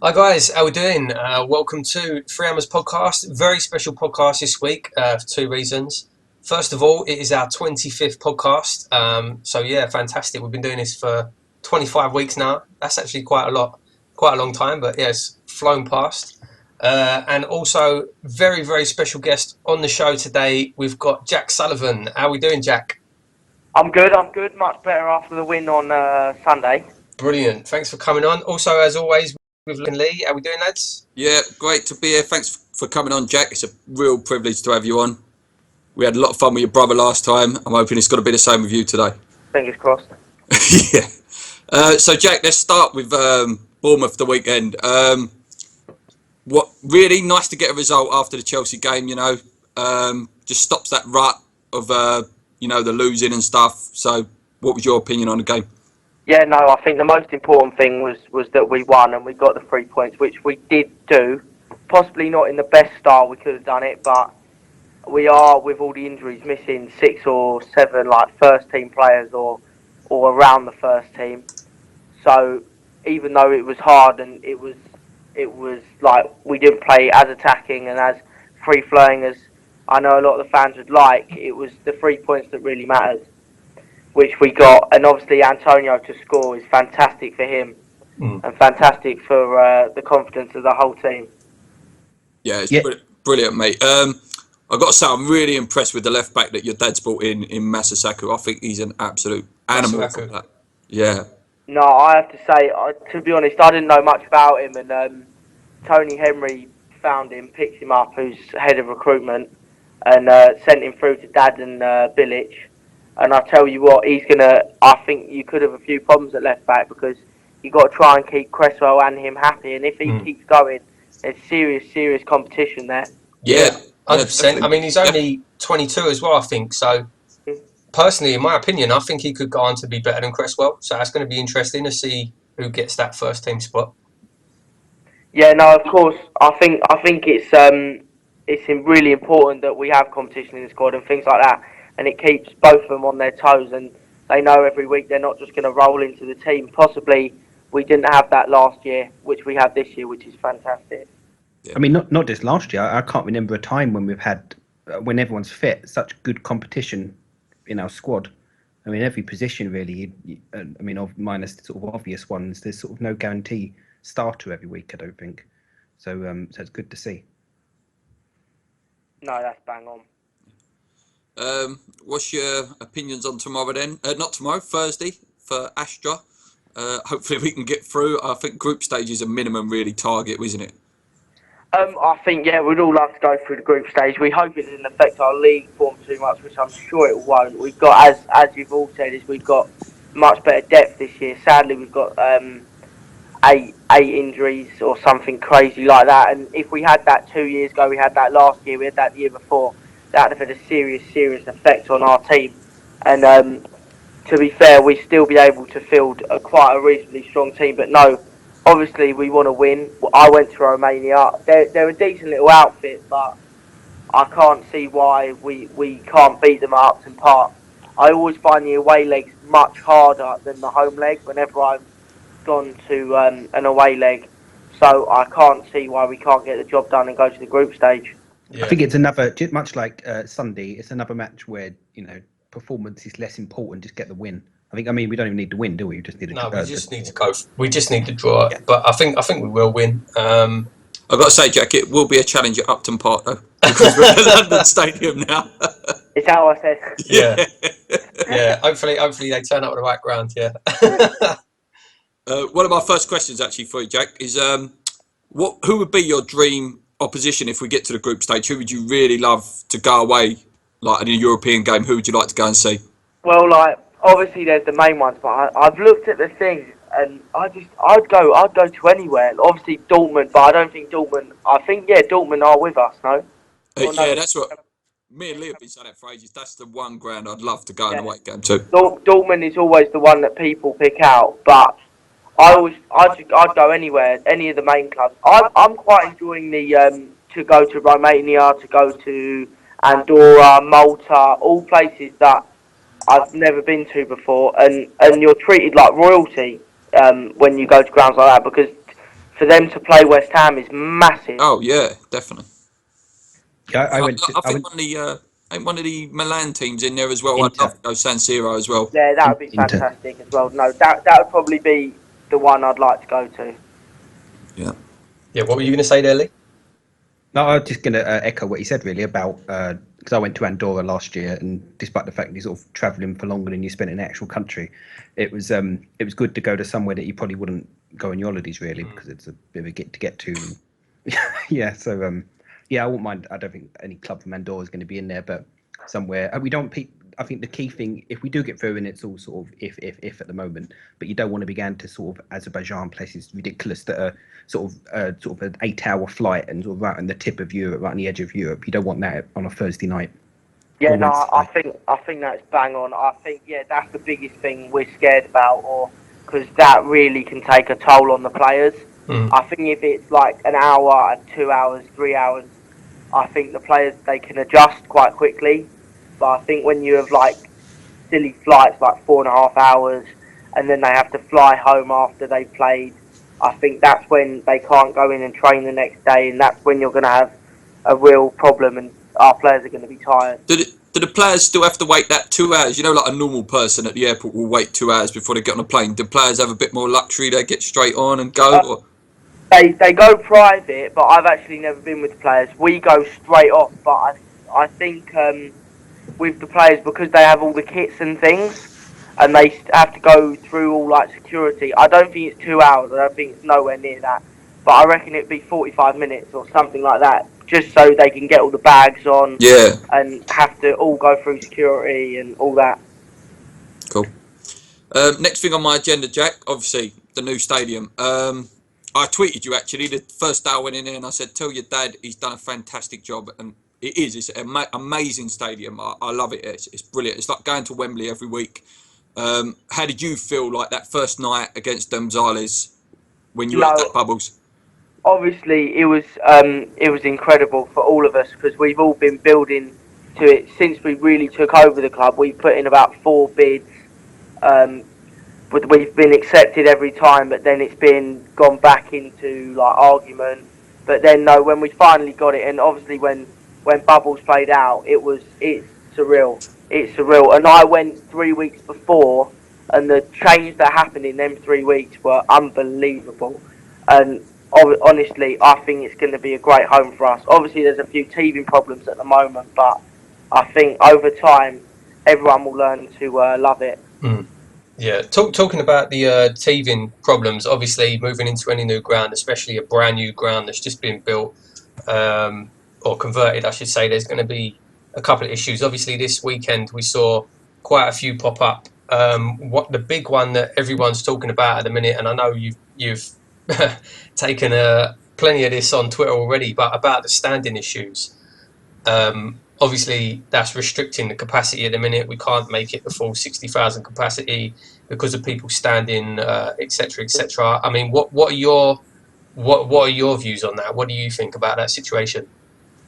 Hi guys, how we doing? Welcome to 3 Hammers podcast. Very special podcast this week for two reasons. First of all, it is our 25th podcast. So yeah, fantastic. We've been doing this for 25 weeks now. That's actually quite a long time, but yeah, it's flown past. And also, very, very special guest on the show today. We've got Jack Sullivan. How are we doing, Jack? I'm good. Much better after the win on Sunday. Brilliant. Thanks for coming on. Also, as always, with Lee. How we doing, lads? Yeah, great to be here. Thanks for coming on, Jack. It's a real privilege to have you on. We had a lot of fun with your brother last time. I'm hoping it's got to be the same with you today. Fingers crossed. Yeah. So, Jack, let's start with Bournemouth the weekend. What really nice to get a result after the Chelsea game. Just stops that rut of the losing and stuff. So, what was your opinion on the game? Yeah, no, I think the most important thing was that we won and we got the 3 points, which we did do. Possibly not in the best style we could have done it, but we are, with all the injuries, missing 6 or 7 first team players or around the first team. So even though it was hard and it was like we didn't play as attacking and as free flowing as I know a lot of the fans would like, it was the 3 points that really mattered, which we got. And obviously Antonio to score is fantastic for him and fantastic for the confidence of the whole team. Yeah, it's brilliant, mate. I've got to say, I'm really impressed with the left back that your dad's brought in Sakho. I think he's an absolute animal for that. Yeah. No, I have to say, to be honest, I didn't know much about him, and Tony Henry found him, picked him up, who's head of recruitment, and sent him through to Dad and Bilic. And I tell you what, I think you could have a few problems at left back because you've got to try and keep Cresswell and him happy. And if he keeps going, there's serious competition there. Yeah, 100%. I mean, he's only 22 as well, I think. So, personally, in my opinion, I think he could go on to be better than Cresswell. So that's going to be interesting to see who gets that first team spot. Yeah, no, of course. I think it's really important that we have competition in the squad and things like that. And it keeps both of them on their toes, and they know every week they're not just going to roll into the team. Possibly we didn't have that last year, which we have this year, which is fantastic. Yeah. I mean, not just last year. I can't remember a time when we've had, when everyone's fit, such good competition in our squad. I mean, every position really. Minus the sort of obvious ones, there's sort of no guarantee starter every week, I don't think. So it's good to see. No, that's bang on. What's your opinions on tomorrow then? Not tomorrow, Thursday for Astra. Hopefully we can get through. I think group stage is a minimum really target, isn't it? I think, we'd all love to go through the group stage. We hope it doesn't affect our league form too much, which I'm sure it won't. We've got, as you've all said, we've got much better depth this year. Sadly, we've got eight injuries or something crazy like that. And if we had that 2 years ago, we had that last year, we had that the year before, that would have had a serious effect on our team. And to be fair, we still be able to field quite a reasonably strong team. But no, obviously we want to win. I went to Romania. They're a decent little outfit, but I can't see why we can't beat them at Upton Park. I always find the away legs much harder than the home leg whenever I've gone to an away leg. So I can't see why we can't get the job done and go to the group stage. Yeah. I think it's another, much like Sunday, it's another match where, performance is less important, just get the win. We don't even need to win, do we? We just need to need to go. We just need to draw. Yeah. But I think we will win. I've got to say, Jack, it will be a challenge at Upton Park, though, because we're at the London Stadium now. Is that what I said? Yeah. Yeah. Hopefully they turn up with the background. Yeah. One of my first questions, actually, for you, Jack, is who would be your dream opposition if we get to the group stage? Who would you really love to go away, like in a European game? Who would you like to go and see? Well, obviously there's the main ones, but I've looked at the thing and I'd go to anywhere. Obviously Dortmund, but I don't think Dortmund. I think Dortmund are with us, no? No? That's what me and Lee have been saying that for ages. That's the one ground I'd love to go and away game to. Dortmund is always the one that people pick out, but I'd go anywhere, any of the main clubs. I'm quite enjoying the to go to Romania, to go to Andorra, Malta, all places that I've never been to before, and you're treated like royalty when you go to grounds like that, because for them to play West Ham is massive. Oh yeah, definitely. Yeah, I I, went. I I think went one of the Milan teams in there as well. I'd love Inter. to go San Siro as well. Yeah, that would be Inter. fantastic as well. No, that would probably be the one I'd like to go to. Yeah. Yeah, what were you going to say there, Lee? No, I was just going to echo what he said really about because I went to Andorra last year, and despite the fact you're sort of travelling for longer than you spent in the actual country, it was good to go to somewhere that you probably wouldn't go on your holidays really, because it's a bit of a get to. Yeah, so yeah, I wouldn't mind. I don't think any club from Andorra is going to be in there, but somewhere we don't. I think the key thing, if we do get through, and it's all sort of if at the moment, but you don't want to begin to sort of Azerbaijan, places ridiculous that are sort of an 8-hour flight and sort of right on the tip of Europe, right on the edge of Europe. You don't want that on a Thursday night. Yeah, or no, Wednesday I night. think that's bang on. I think that's the biggest thing we're scared about, or because that really can take a toll on the players. Mm. I think if it's like an hour, 2 hours, 3 hours, I think the players they can adjust quite quickly. But I think when you have like silly flights like 4.5 hours, and then they have to fly home after they've played, I think that's when they can't go in and train the next day, and that's when you're going to have a real problem, and our players are going to be tired. Do the players still have to wait that 2 hours? You know, like a normal person at the airport will wait 2 hours before they get on a plane. Do players have a bit more luxury? They get straight on and go? Uh, Or? they go private, but I've actually never been with the players. We go straight off, but I think with the players, because they have all the kits and things, and they have to go through all like security. I don't think it's 2 hours. I don't think it's nowhere near that. But I reckon it'd be 45 minutes or something like that, just so they can get all the bags on Yeah, and have to all go through security and all that. cool. Next thing on my agenda, Jack, obviously the new stadium. I tweeted you actually the first day I went in there, and I said, "Tell your dad he's done a fantastic job." And it is. It's an amazing stadium. I love it. It's brilliant. It's like going to Wembley every week. How did you feel like that first night against Gonzalez when you were at that No, Bubbles? obviously it was incredible for all of us, because we've all been building to it since we really took over the club. We put in about 4 bids. Um, but we've been accepted every time, but then it's been gone back into like argument. But then no, when we finally got it, and obviously when Bubbles played out, it's surreal. It's surreal. And I went 3 weeks before, and the change that happened in them 3 weeks were unbelievable. And honestly, I think it's going to be a great home for us. Obviously, there's a few teething problems at the moment, but I think over time, everyone will learn to love it. Mm. Yeah, talking about the teething problems, obviously moving into any new ground, especially a brand new ground that's just been built or converted, I should say, there's going to be a couple of issues. Obviously, this weekend we saw quite a few pop up. What the big one that everyone's talking about at the minute, and I know you've taken plenty of this on Twitter already, but about the standing issues. Obviously, that's restricting the capacity at the minute. We can't make it the full 60,000 capacity because of people standing, etc., etc. I mean, what are your views on that? What do you think about that situation?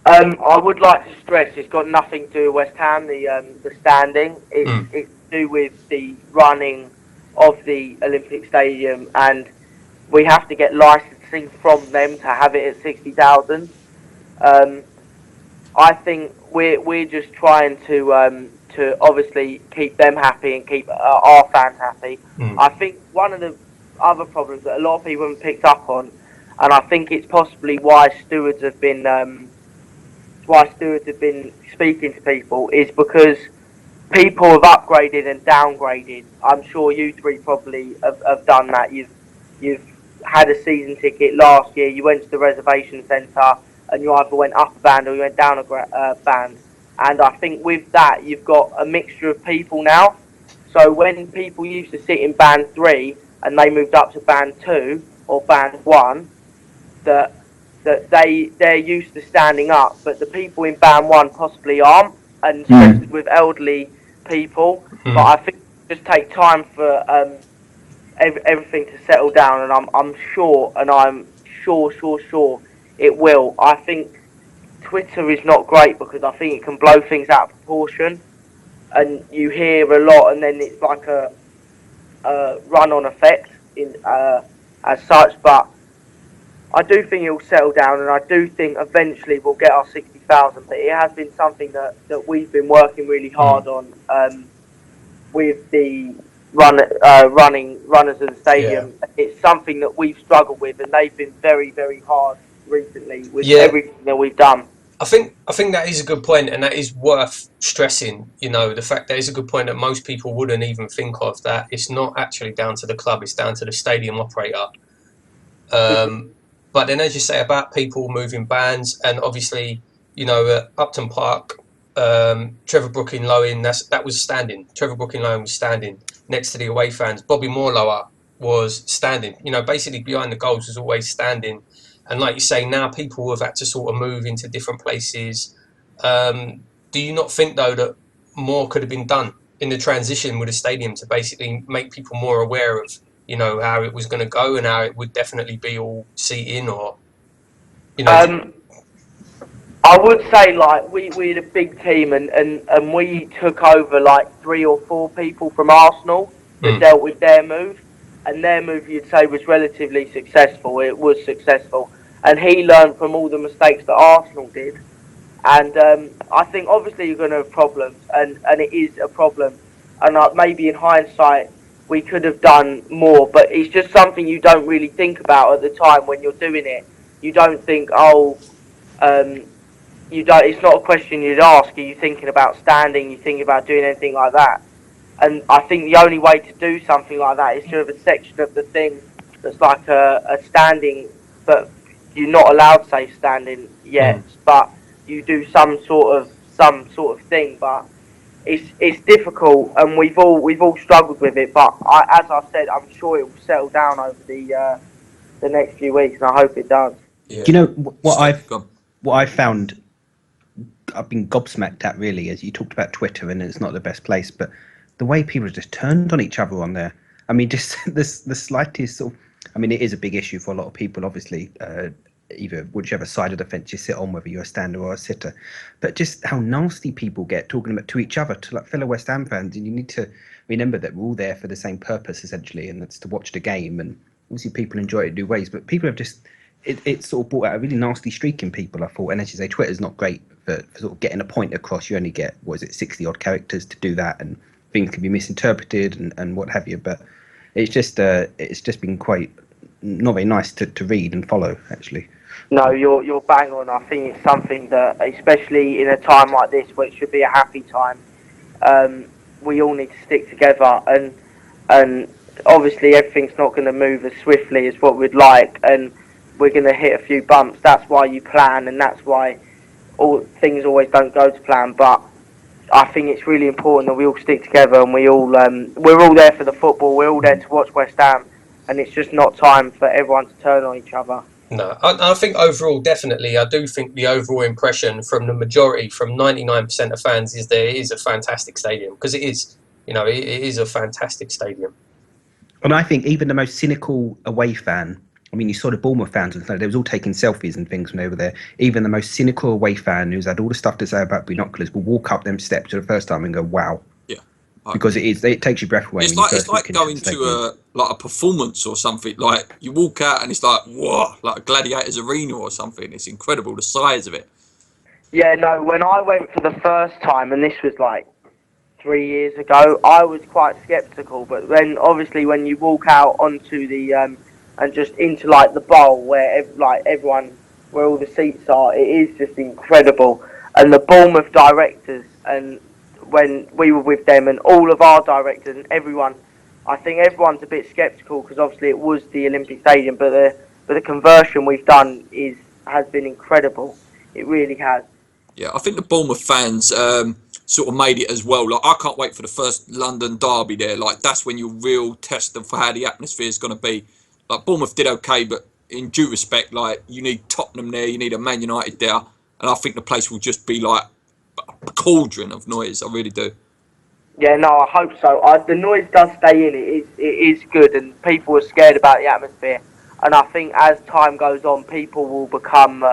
I would like to stress it's got nothing to do with West Ham. The standing, Mm. it's to do with the running of the Olympic Stadium, and we have to get licensing from them to have it at 60,000. Um, I think we're just trying to obviously keep them happy and keep our fans happy. Mm. I think one of the other problems that a lot of people haven't picked up on, and I think it's possibly why stewards have been speaking to people, is because people have upgraded and downgraded. I'm sure you three probably have done that. You've had a season ticket last year. You went to the reservation centre and you either went up a band or you went down a band. And I think with that, you've got a mixture of people now. So when people used to sit in band 3 and they moved up to band 2 or band 1, that they're used to standing up, but the people in band 1 possibly aren't, and especially with elderly people. But Mm. I think it just take time for everything to settle down, and I'm sure, and I'm sure it will. I think Twitter is not great because I think it can blow things out of proportion, and you hear a lot, and then it's like a run-on effect as such. But I do think it will settle down, and I do think eventually we'll get our 60,000. But it has been something that we've been working really hard on with the runners of the stadium. Yeah. It's something that we've struggled with, and they've been very, very hard recently with everything that we've done. I think that is a good point, and that is worth stressing. You know, the fact that is a good point that most people wouldn't even think of, that it's not actually down to the club; it's down to the stadium operator. But then, as you say about people moving bands, and obviously, you know, at Upton Park, Trevor Brooking-Lowen, that was standing. Trevor Brooking-Lowen was standing next to the away fans. Bobby Moorlower was standing. You know, basically behind the goals was always standing. And like you say, now people have had to sort of move into different places. Do you not think, though, that more could have been done in the transition with the stadium to basically make people more aware of, you know, how it was going to go and how it would definitely be all seating, or, you know? I would say, like, we had a big team, and we took over like 3 or 4 people from Arsenal that dealt with their move. And their move, you'd say, was relatively successful. It was successful. And he learned from all the mistakes that Arsenal did. And I think, obviously, you're going to have problems, and it is a problem. And maybe in hindsight, we could have done more. But it's just something you don't really think about at the time when you're doing it. You don't think, it's not a question you'd ask. Are you thinking about standing? Are you thinking about doing anything like that? And I think the only way to do something like that is to have a section of the thing that's like a standing, but you're not allowed to say standing yet, but you do some sort of thing. But it's difficult, and we've all struggled with it. But as I said, I'm sure it will settle down over the next few weeks, and I hope it does. Yeah. Do you know what I've found? I've been gobsmacked at, really, as you talked about Twitter, and it's not the best place, but the way people have just turned on each other on there. I mean, just the slightest sort of, I mean, it is a big issue for a lot of people, obviously, either whichever side of the fence you sit on, whether you're a stander or a sitter, but just how nasty people get talking about to each other, to like fellow West Ham fans. And you need to remember that we're all there for the same purpose, essentially, and that's to watch the game. And obviously people enjoy it in new ways, but people have just, it sort of brought out a really nasty streak in people, I thought. And as you say, Twitter's not great for sort of getting a point across. You only get, 60 odd characters to do that, and things can be misinterpreted and what have you. But it's just been quite not very nice to read and follow, actually. No, you're bang on. I think it's something that, especially in a time like this where it should be a happy time, we all need to stick together. And obviously everything's not going to move as swiftly as what we'd like, and we're going to hit a few bumps. That's why you plan, and that's why all things always don't go to plan. But I think it's really important that we all stick together, and we're all there for the football. We're all there to watch West Ham, and it's just not time for everyone to turn on each other. No, I think overall, definitely, I do think the overall impression from the majority, from 99% of fans, is there is a fantastic stadium, because it is, it is a fantastic stadium. And I think even the most cynical away fan, I mean, you saw the Bournemouth fans, and they was all taking selfies and things when they were there. Even the most cynical away fan who's had all the stuff to say about binoculars will walk up them steps for the first time and go, "Wow!" Yeah, because it takes your breath away. It's like going to a performance or something. Like you walk out and it's like, whoa, like a Gladiators arena or something. It's incredible, the size of it. Yeah, no. When I went for the first time, and this was like 3 years ago, I was quite sceptical. But then, obviously, when you walk out onto the and just into like the bowl where everyone, where all the seats are, it is just incredible. And the Bournemouth directors, and when we were with them, and all of our directors and everyone, I think everyone's a bit sceptical because obviously it was the Olympic Stadium, but the conversion we've done has been incredible. It really has. Yeah, I think the Bournemouth fans sort of made it as well. Like, I can't wait for the first London derby there. Like, that's when you'll real test them for how the atmosphere is going to be. Like, Bournemouth did okay, but in due respect, like, you need Tottenham there, you need a Man United there, and I think the place will just be like a cauldron of noise. I really do. Yeah, no, I hope so. The noise does stay in. It is good, and people are scared about the atmosphere. And I think as time goes on, people will become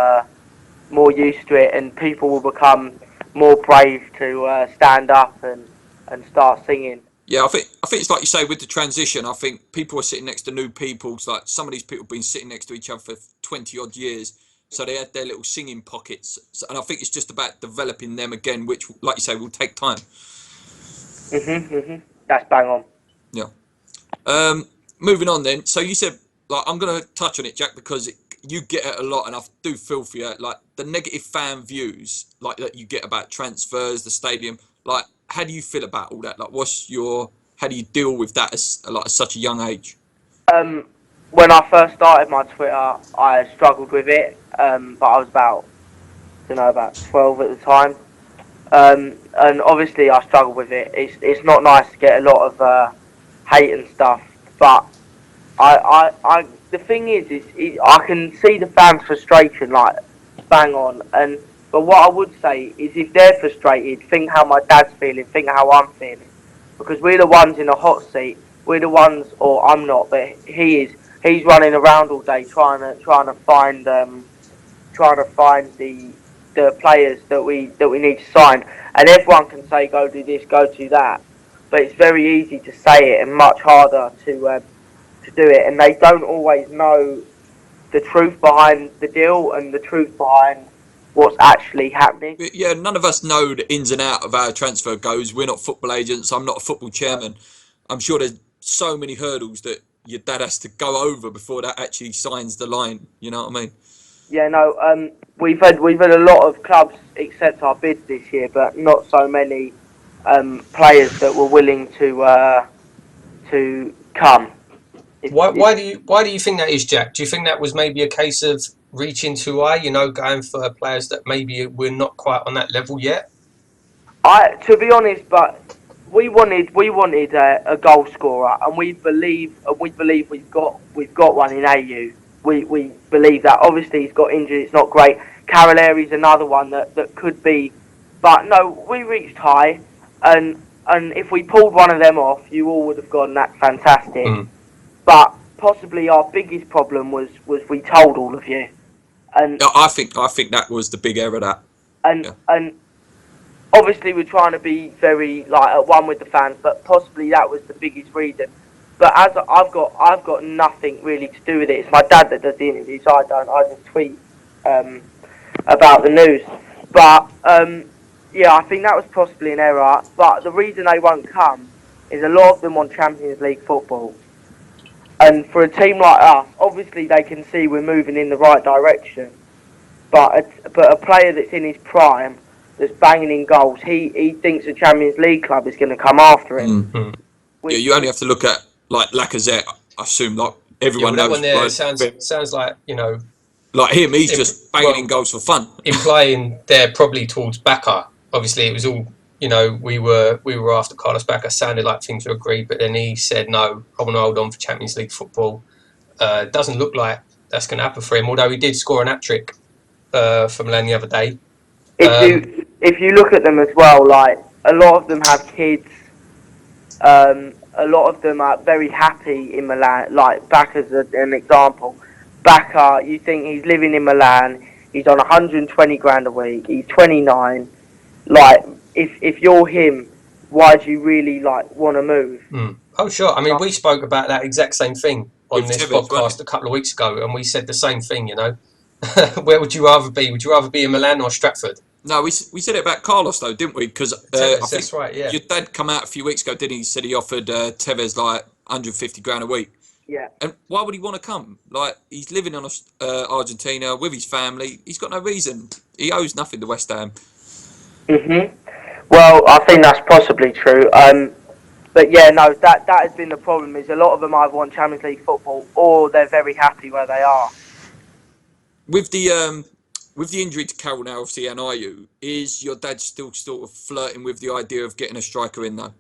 more used to it, and people will become more brave to stand up and start singing. Yeah, I think it's like you say with the transition. I think people are sitting next to new people. So like some of these people have been sitting next to each other for 20 odd years, so they had their little singing pockets. And I think it's just about developing them again, which, like you say, will take time. That's bang on. Yeah. Moving on then. So you said, like, I'm gonna touch on it, Jack, because you get it a lot, and I do feel for you. Like the negative fan views, like that you get about transfers, the stadium. Like, how do you feel about all that? Like, how do you deal with that at such a young age? When I first started my Twitter, I struggled with it, but I was about 12 at the time. And obviously I struggled with it. It's not nice to get a lot of hate and stuff, but the thing is I can see the fans' frustration, like, bang on. But what I would say is, if they're frustrated, think how my dad's feeling, think how I'm feeling, because we're the ones in the hot seat. We're the ones, or I'm not, but he is. He's running around all day trying to find the players that we need to sign. And everyone can say, go do this, go do that, but it's very easy to say it and much harder to do it. And they don't always know the truth behind the deal and the truth behind what's actually happening. Yeah, none of us know the ins and out of how a transfer goes. We're not football agents. I'm not a football chairman. I'm sure there's so many hurdles that your dad has to go over before that actually signs the line. You know what I mean? Yeah, no. We've had a lot of clubs accept our bids this year, but not so many players that were willing to come. Why do you think that is, Jack? Do you think that was maybe a case of reaching too high? Going for players that maybe we're not quite on that level yet. To be honest, but we wanted a goal scorer, and we believe we've got one in AU. We believe that. Obviously, he's got injured. It's not great. Carroll is another one that could be, but no, we reached high, and if we pulled one of them off, you all would have gone, that's fantastic. But possibly our biggest problem was we told all of you, and I think that was the big error. And obviously we're trying to be very at one with the fans, but possibly that was the biggest reason. But as I've got nothing really to do with it. It's my dad that does the interviews. I don't. I just tweet about the news. But yeah, I think that was possibly an error. But the reason they won't come is a lot of them want Champions League football. And for a team like us, obviously they can see we're moving in the right direction. But a player that's in his prime, that's banging in goals, he thinks a Champions League club is going to come after him. Yeah, you only have to look at like Lacazette. I assume like everyone knows. That one there sounds like like him. He's just banging in goals for fun. Implying they're probably towards Bacca. Obviously, it was all. We were after Carlos Bacca. Sounded like things were agreed, but then he said no. I want to hold on for Champions League football. Doesn't look like that's going to happen for him. Although he did score an hat-trick for Milan the other day. If you look at them as well, like a lot of them have kids. A lot of them are very happy in Milan. Like Bacca's an example. Bacca, you think he's living in Milan? He's on 120 grand a week. He's 29. Like, if you're him, why do you really want to move? Oh, sure. I mean, we spoke about that exact same thing on this podcast a couple of weeks ago, and we said the same thing. Where would you rather be? Would you rather be in Milan or Stratford? No, we said it about Carlos though, didn't we? Because I think that's right. Yeah. Your dad come out a few weeks ago, didn't he? He said he offered Tevez like 150 grand a week. Yeah. And why would he want to come? Like, he's living on Argentina with his family. He's got no reason. He owes nothing to West Ham. Well, I think that's possibly true. But yeah, no, that has been the problem. Is a lot of them either want Champions League football or they're very happy where they are. With the injury to Carroll now, obviously, and IU, is your dad still sort of flirting with the idea of getting a striker in though?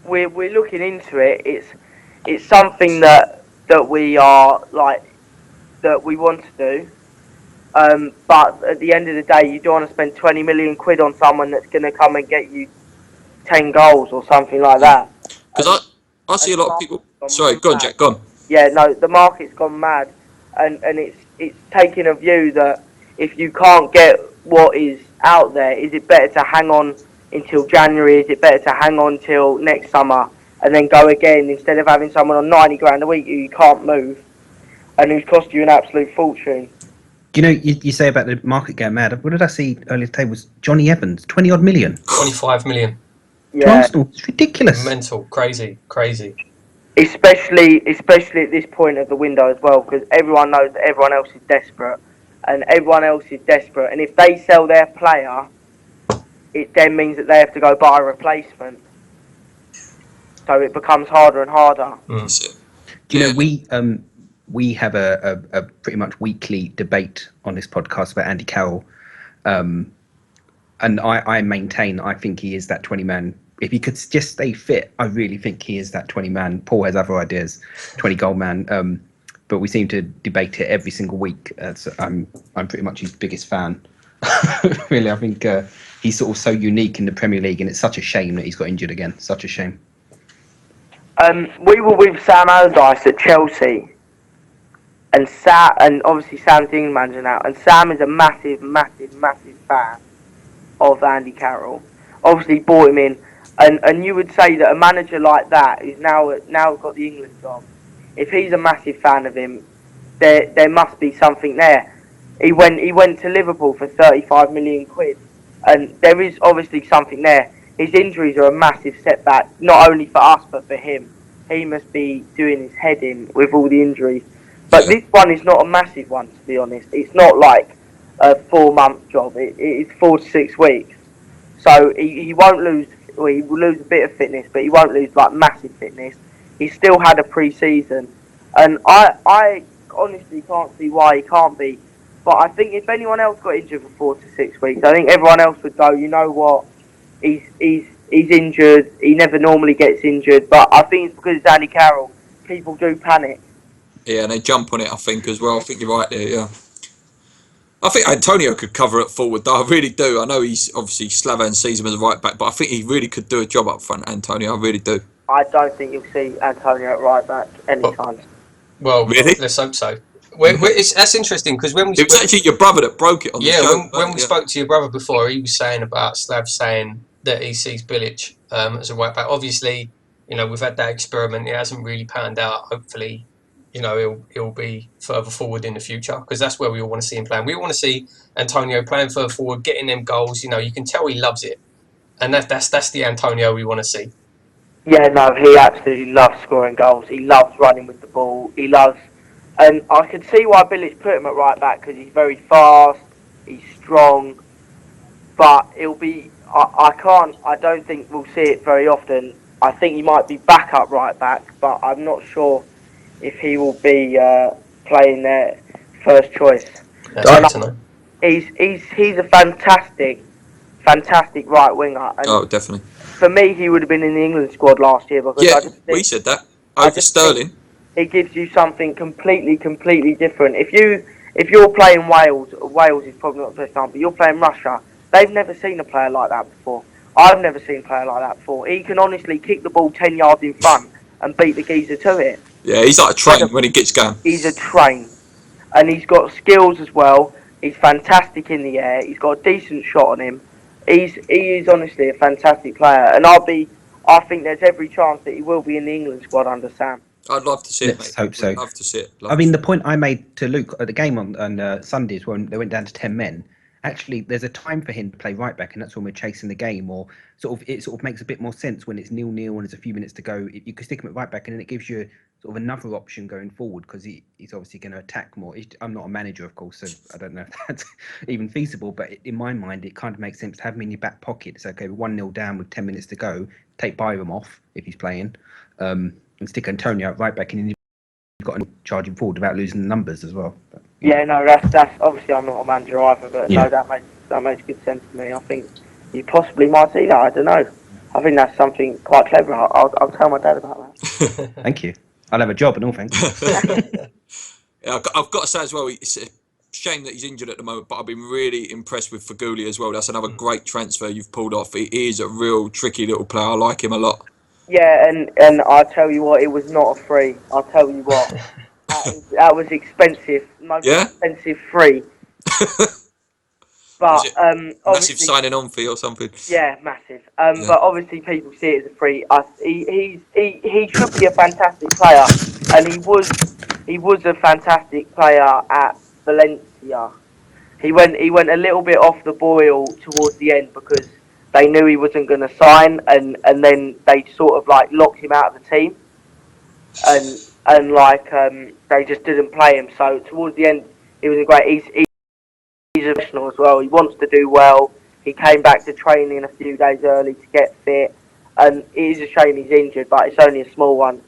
We're looking into it. It's something that we are that we want to do. But at the end of the day, you don't want to spend 20 million quid on someone that's going to come and get you 10 goals or something like that. Because I see a lot of people. Sorry, go on, Jack. Go on. Yeah, no, the market's gone mad, and it's taking a view that if you can't get what is out there, is it better to hang on until January? Is it better to hang on till next summer and then go again instead of having someone on 90 grand a week who you can't move and who's cost you an absolute fortune? You know, you say about the market going mad. What did I see earlier today? Was Johnny Evans 20 odd million? 25 million. To Yeah, Arsenal? It's ridiculous. Mental, crazy. especially at this point of the window as well, because everyone knows that everyone else is desperate, and if they sell their player, it then means that they have to go buy a replacement. So it becomes harder and harder. That's it. Do you Yeah. know, we have a pretty much weekly debate on this podcast about Andy Carroll, and I maintain I think he is that 20-man. If he could just stay fit, I really think he is that 20-man. Paul has other ideas, 20-goal man, but we seem to debate it every single week. So I'm pretty much his biggest fan. Really, I think he's sort of so unique in the Premier League, and it's such a shame that he's got injured again. Such a shame. We were with Sam Allardyce at Chelsea, and obviously Sam's the England manager now, and Sam is a massive fan of Andy Carroll. Obviously brought him in, and you would say that a manager like that who's now got the England job, if he's a massive fan of him, there must be something there. He went to Liverpool for 35 million quid, and there is obviously something there. His injuries are a massive setback, not only for us but for him. He must be doing his head in with all the injuries. But this one is not a massive one, to be honest. It's not like a 4-month job. It is 4 to 6 weeks. So he won't lose. Well, he will lose a bit of fitness, but he won't lose like massive fitness. He still had a pre-season, and I honestly can't see why he can't be. But I think if anyone else got injured for 4 to 6 weeks, I think everyone else would go, you know what, he's injured. He never normally gets injured, but I think it's because it's Andy Carroll. People do panic. Yeah, and they jump on it, I think, as well. I think you're right there, yeah. I think Antonio could cover it forward, though. I really do. I know he's obviously Slavan sees him as a right back, but I think he really could do a job up front, Antonio. I really do. I don't think you'll see Antonio at right back anytime. Well, Really? let's hope so. That's interesting because when we It was actually your brother that broke it on the show. when we spoke to your brother before, he was saying about Slav saying that he sees Bilic as a right back. Obviously, we've had that experiment. It hasn't really panned out. Hopefully, he'll be further forward in the future because that's where we all want to see him playing. We want to see Antonio playing further forward, getting them goals. You can tell he loves it, and that's the Antonio we want to see. Yeah, no, he absolutely loves scoring goals. He loves running with the ball. He loves, and I can see why Bilic put him at right back because he's very fast, he's strong, but it'll be. I don't think we'll see it very often. I think he might be back up right back, but I'm not sure if he will be playing their first choice. That's good to know. He's a fantastic right winger. And definitely. for me, he would have been in the England squad last year because Yeah, I just think we said that. Over Sterling. it gives you something completely different. If you're playing Wales is probably not the best example. You're playing Russia. They've never seen a player like that before. I've never seen a player like that before. He can honestly kick the ball 10 yards in front and beat the geezer to it. Yeah, he's like a train when he gets going. He's a train, and he's got skills as well. He's fantastic in the air. He's got a decent shot on him. He is honestly a fantastic player, and I think there's every chance that he will be in the England squad under Sam. I'd love to see it, Let's mate. hope so. I'd love to see it. The point I made to Luke at the game on Sundays when they went down to 10 men, actually there's a time for him to play right back, and that's when we're chasing the game, or it sort of makes a bit more sense when it's 0-0 and there's a few minutes to go. You can stick him at right back, and then it gives you sort of another option going forward because he's obviously going to attack more. I'm not a manager, of course, so I don't know if that's even feasible, but in my mind it kind of makes sense to have him in your back pocket. It's okay, 1-0 down with 10 minutes to go, take Byram off if he's playing, and stick Antonio at right back, and you've got to charge him forward without losing the numbers as well. But, Yeah, no, that's obviously I'm not a manager either, but Yeah. no, that makes good sense to me. I think you possibly might see that. I don't know. I think that's something quite clever. I'll tell my dad about that. Thank you. I'll have a job and all, thanks. Yeah, I've got to say as well, it's a shame that he's injured at the moment, but I've been really impressed with Feghouli as well. That's another great transfer you've pulled off. He is a real tricky little player. I like him a lot. Yeah, and I'll tell you what, it was not a free. I'll tell you what. That was expensive, most Yeah? expensive free. Was But it massive obviously, signing on fee or something? yeah, massive. Yeah. But obviously, people see it as a free. He should be a fantastic player, and he was a fantastic player at Valencia. He went a little bit off the boil towards the end because they knew he wasn't going to sign, and then they sort of like locked him out of the team, and like they just didn't play him. So towards the end, he was great. He's a professional as well. He wants to do well. He came back to training a few days early to get fit, and it is a shame he's injured, but it's only a small one.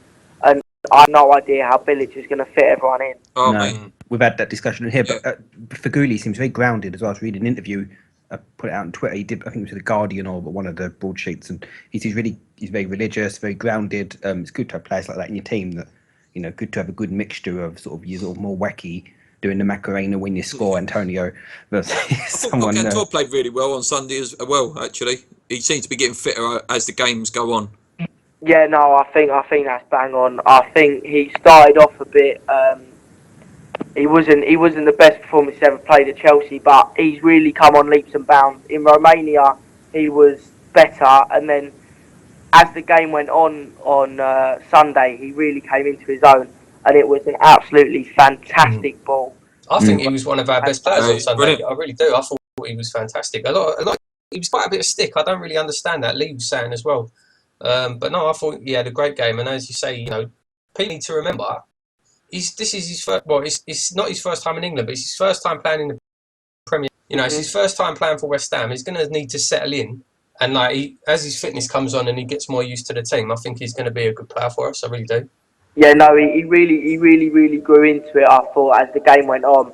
And I have no idea how Bilic is going to fit everyone in. Oh, No, mate. we've had that discussion in here, Yeah. but Feghouli seems very grounded as well. I was reading an interview, put it out on Twitter. He did, I think it was with the Guardian or one of the broadsheets, and he's very religious, very grounded. It's good to have players like that in your team. That good to have a good mixture of sort of more wacky, doing the Macarena when you score, Antonio, versus I thought someone. Cantor played really well on Sunday as well, actually. He seems to be getting fitter as the games go on. Yeah, no, I think that's bang on. I think he started off a bit. He wasn't the best performance he's ever played at Chelsea, but he's really come on leaps and bounds. In Romania, he was better, and then as the game went on Sunday, he really came into his own, and it was an absolutely fantastic ball. I think he was one of our best players on Sunday. Brilliant. I really do. I thought he was fantastic. He was quite a bit of stick. I don't really understand that. Lee was saying as well. But no, I thought he had a great game. And as you say, people need to remember, this is his first. Well, it's not his first time in England, but it's his first time playing in the Premier. It's his first time playing for West Ham. He's going to need to settle in, and as his fitness comes on and he gets more used to the team, I think he's going to be a good player for us. I really do. Yeah, no, he really grew into it. I thought as the game went on,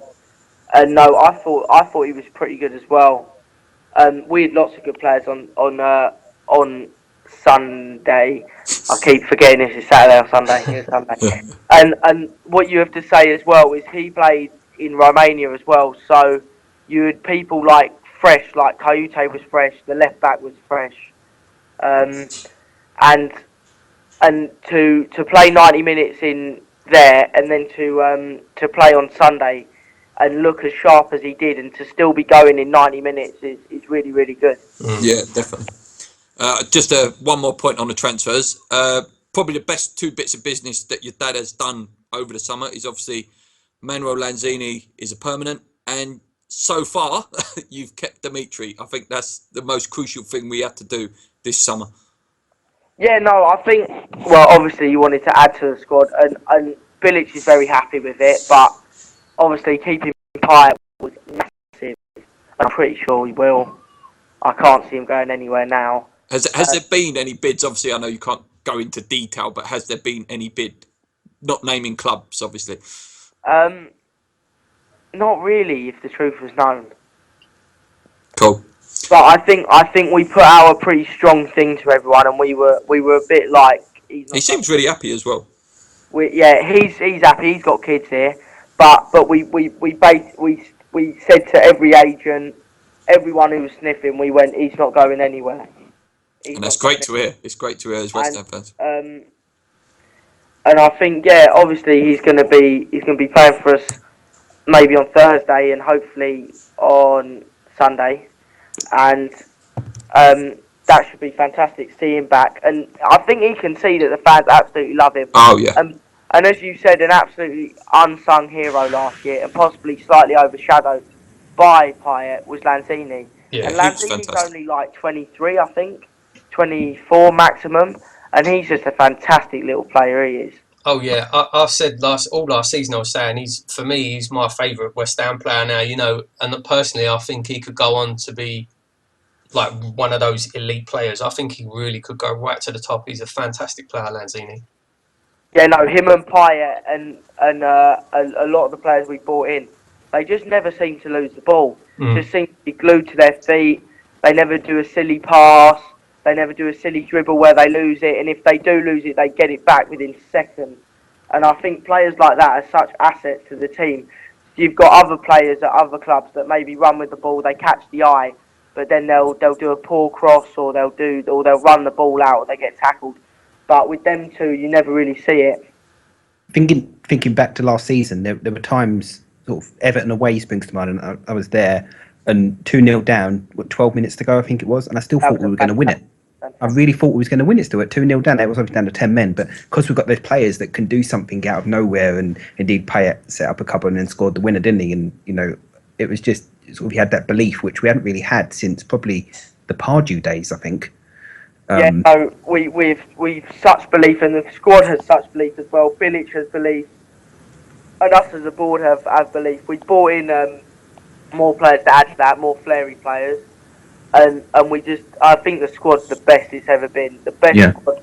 and no, I thought he was pretty good as well. We had lots of good players on Sunday. I keep forgetting this is Saturday or Sunday. It's Sunday. And what you have to say as well is he played in Romania as well. So you had people like fresh, like Kayute was fresh, the left back was fresh, and to play 90 minutes in there and then to play on Sunday and look as sharp as he did and to still be going in 90 minutes is really, really good. Yeah, definitely. Just one more point on the transfers. Probably the best two bits of business that your dad has done over the summer is obviously Manuel Lanzini is a permanent, and so far you've kept Dimitri. I think that's the most crucial thing we had to do this summer. Yeah, no, I think, well, obviously you wanted to add to the squad, and Bilic is very happy with it, but obviously keeping Pyatt was massive. I'm pretty sure he will. I can't see him going anywhere now. Has there been any bids? Obviously, I know you can't go into detail, but has there been any bid? Not naming clubs, obviously. Not really, if the truth was known. Cool. But I think we put out a pretty strong thing to everyone, and we were a bit like. He seems really happy as well. He's happy. He's got kids here, but we said to every agent, everyone who was sniffing, we went, he's not going anywhere. And that's great to hear. It's great to hear as West Ham fans. And I think, obviously he's going to be playing for us maybe on Thursday and hopefully on Sunday, and that should be fantastic to see him back. And I think he can see that the fans absolutely love him. Oh yeah. And as you said, an absolutely unsung hero last year, and possibly slightly overshadowed by Pyatt, was Lanzini. Yeah, and Lanzini's only like 23, I think, 24 maximum, and he's just a fantastic little player. He is. Oh yeah, I've said all last season. I was saying he's my favourite West Ham player now. And personally, I think he could go on to be like one of those elite players. I think he really could go right to the top. He's a fantastic player, Lanzini. Yeah, no, him and Pyatt and a lot of the players we brought in, they just never seem to lose the ball. Just seem to be glued to their feet. They never do a silly pass. They never do a silly dribble where they lose it. And if they do lose it, they get it back within seconds. And I think players like that are such assets to the team. You've got other players at other clubs that maybe run with the ball, they catch the eye, but then they'll do a poor cross or they'll run the ball out or they get tackled. But with them two, you never really see it. thinking back to last season, there were times sort of Everton away springs to mind, and I was there, and 2-0 down, 12 minutes to go, I think it was, and I still thought we were going to win it. I really thought we was going to win it still at 2-0 down. It was obviously down to 10 men, but because we've got those players that can do something out of nowhere, and indeed Payet set up a couple and then scored the winner, didn't he? And it was just sort of, we had that belief which we hadn't really had since probably the Pardew days, I think. We've such belief, and the squad has such belief as well. Bilic has belief, and us as a board have belief. We brought in more players to add to that, more flary players. And I think the squad's the best it's ever been. The best squad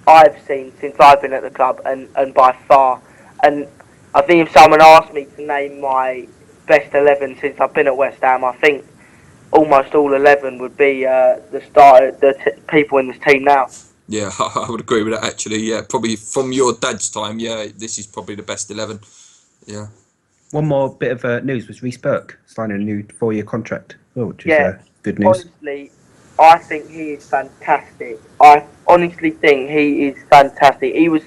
I've seen since I've been at the club, and by far. And I think if someone asked me to name my best 11 since I've been at West Ham, I think almost all 11 would be the people in this team now. Yeah, I would agree with that actually. Yeah, probably from your dad's time. Yeah, this is probably the best 11. Yeah. One more bit of news was Reece Burke signing a new 4-year contract, which is good news. Honestly, I think he is fantastic. I honestly think he is fantastic. He was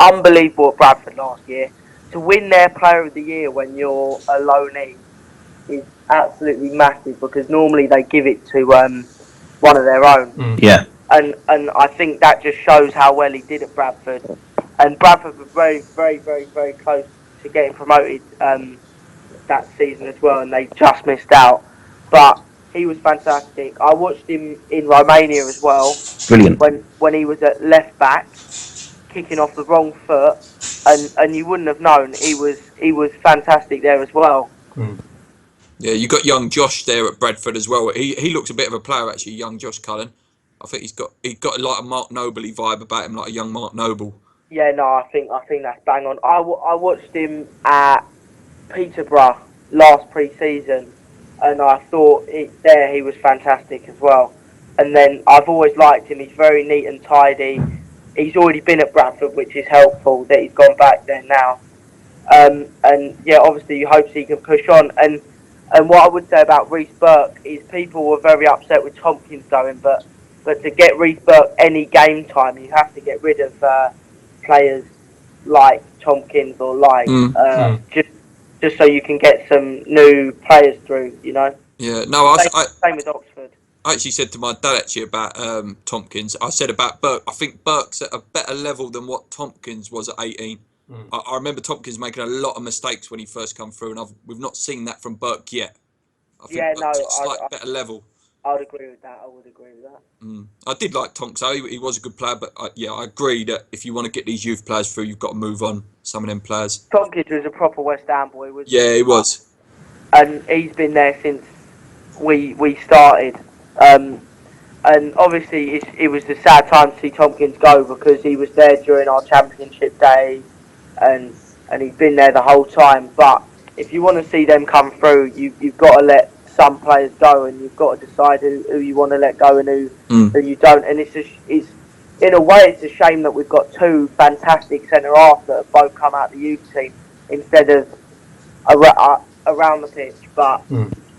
unbelievable at Bradford last year. To win their Player of the Year when you're a loanee is absolutely massive, because normally they give it to one of their own. Yeah. And I think that just shows how well he did at Bradford. And Bradford were very, very, very, very close to getting promoted that season as well, and they just missed out. But he was fantastic. I watched him in Romania as well. Brilliant. When he was at left back, kicking off the wrong foot, and you wouldn't have known he was fantastic there as well. Yeah, you got young Josh there at Bradford as well. He looks a bit of a player actually, young Josh Cullen. I think he got like a Mark Noble vibe about him, like a young Mark Noble. Yeah, no, I think that's bang on. I watched him at Peterborough last pre-season, and I thought he was fantastic as well. And then I've always liked him. He's very neat and tidy. He's already been at Bradford, which is helpful that he's gone back there now. And yeah, obviously you hope he can push on. And what I would say about Reece Burke is people were very upset with Tompkins going, but to get Reece Burke any game time, you have to get rid of players like Tompkins or just so you can get some new players through, Yeah, no, same with Oxford. I actually said to my dad actually about Tompkins. I said about Burke. I think Burke's at a better level than what Tompkins was at 18. I remember Tompkins making a lot of mistakes when he first come through, and we've not seen that from Burke yet. I think Burke's at a slight better level. I would agree with that. I did like Tonks, though. He was a good player, but I agree that if you want to get these youth players through, you've got to move on some of them players. Tompkins was a proper West Ham boy, wasn't he? Yeah, he was. And he's been there since we started. And obviously it was a sad time to see Tompkins go, because he was there during our championship days, and he's been there the whole time. But if you want to see them come through, you've got to let some players go, and you've got to decide who you want to let go and who you don't. And it's in a way it's a shame that we've got two fantastic centre halves that have both come out of the youth team instead of around the pitch. But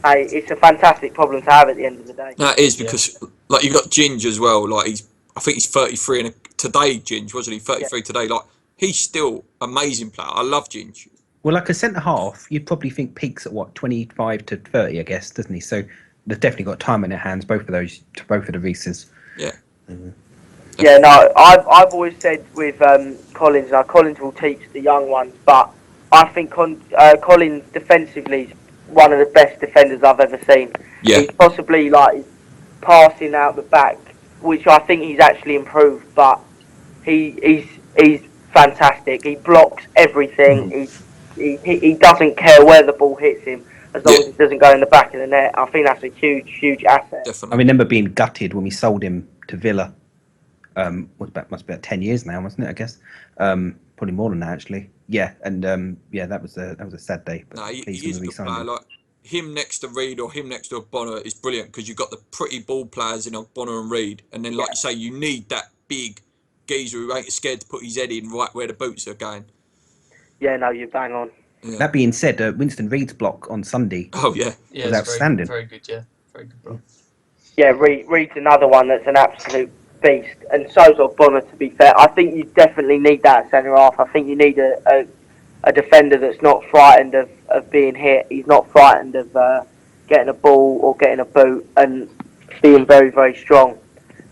hey, it's a fantastic problem to have at the end of the day. That is, because like you got Ginge as well. Like I think he's 33 today. Ginge, wasn't he? 33 today. Like he's still amazing player. I love Ginge. Well, like a centre half, you'd probably think peaks at 25 to 30, I guess, doesn't he? So they've definitely got time in their hands, both of the Reeses. Yeah. Yeah, no, I've always said with Collins, Collins will teach the young ones, but I think Collins defensively is one of the best defenders I've ever seen. Yeah. He's possibly like passing out the back, which I think he's actually improved, but he's fantastic. He blocks everything. He doesn't care where the ball hits him, as long as it doesn't go in the back of the net. I think that's a huge asset. Definitely. I remember being gutted when we sold him to Villa. Must be about 10 years now, wasn't it? I guess probably more than that actually. Yeah, and that was a sad day. But no, he is a good player. Like him next to Reed or him next to Bonner is brilliant, because you've got the pretty ball players in Bonner and Reed, and then like you say, you need that big geezer who ain't scared to put his head in right where the boots are going. Yeah, no, you bang on. Yeah. That being said, Winston Reed's block on Sunday was outstanding. Very good, yeah. Very good block. Yeah, Reed's another one that's an absolute beast, and so's Ogbonna, to be fair. I think you definitely need that centre half. I think you need a defender that's not frightened of being hit. He's not frightened of getting a ball or getting a boot, and being very, very strong,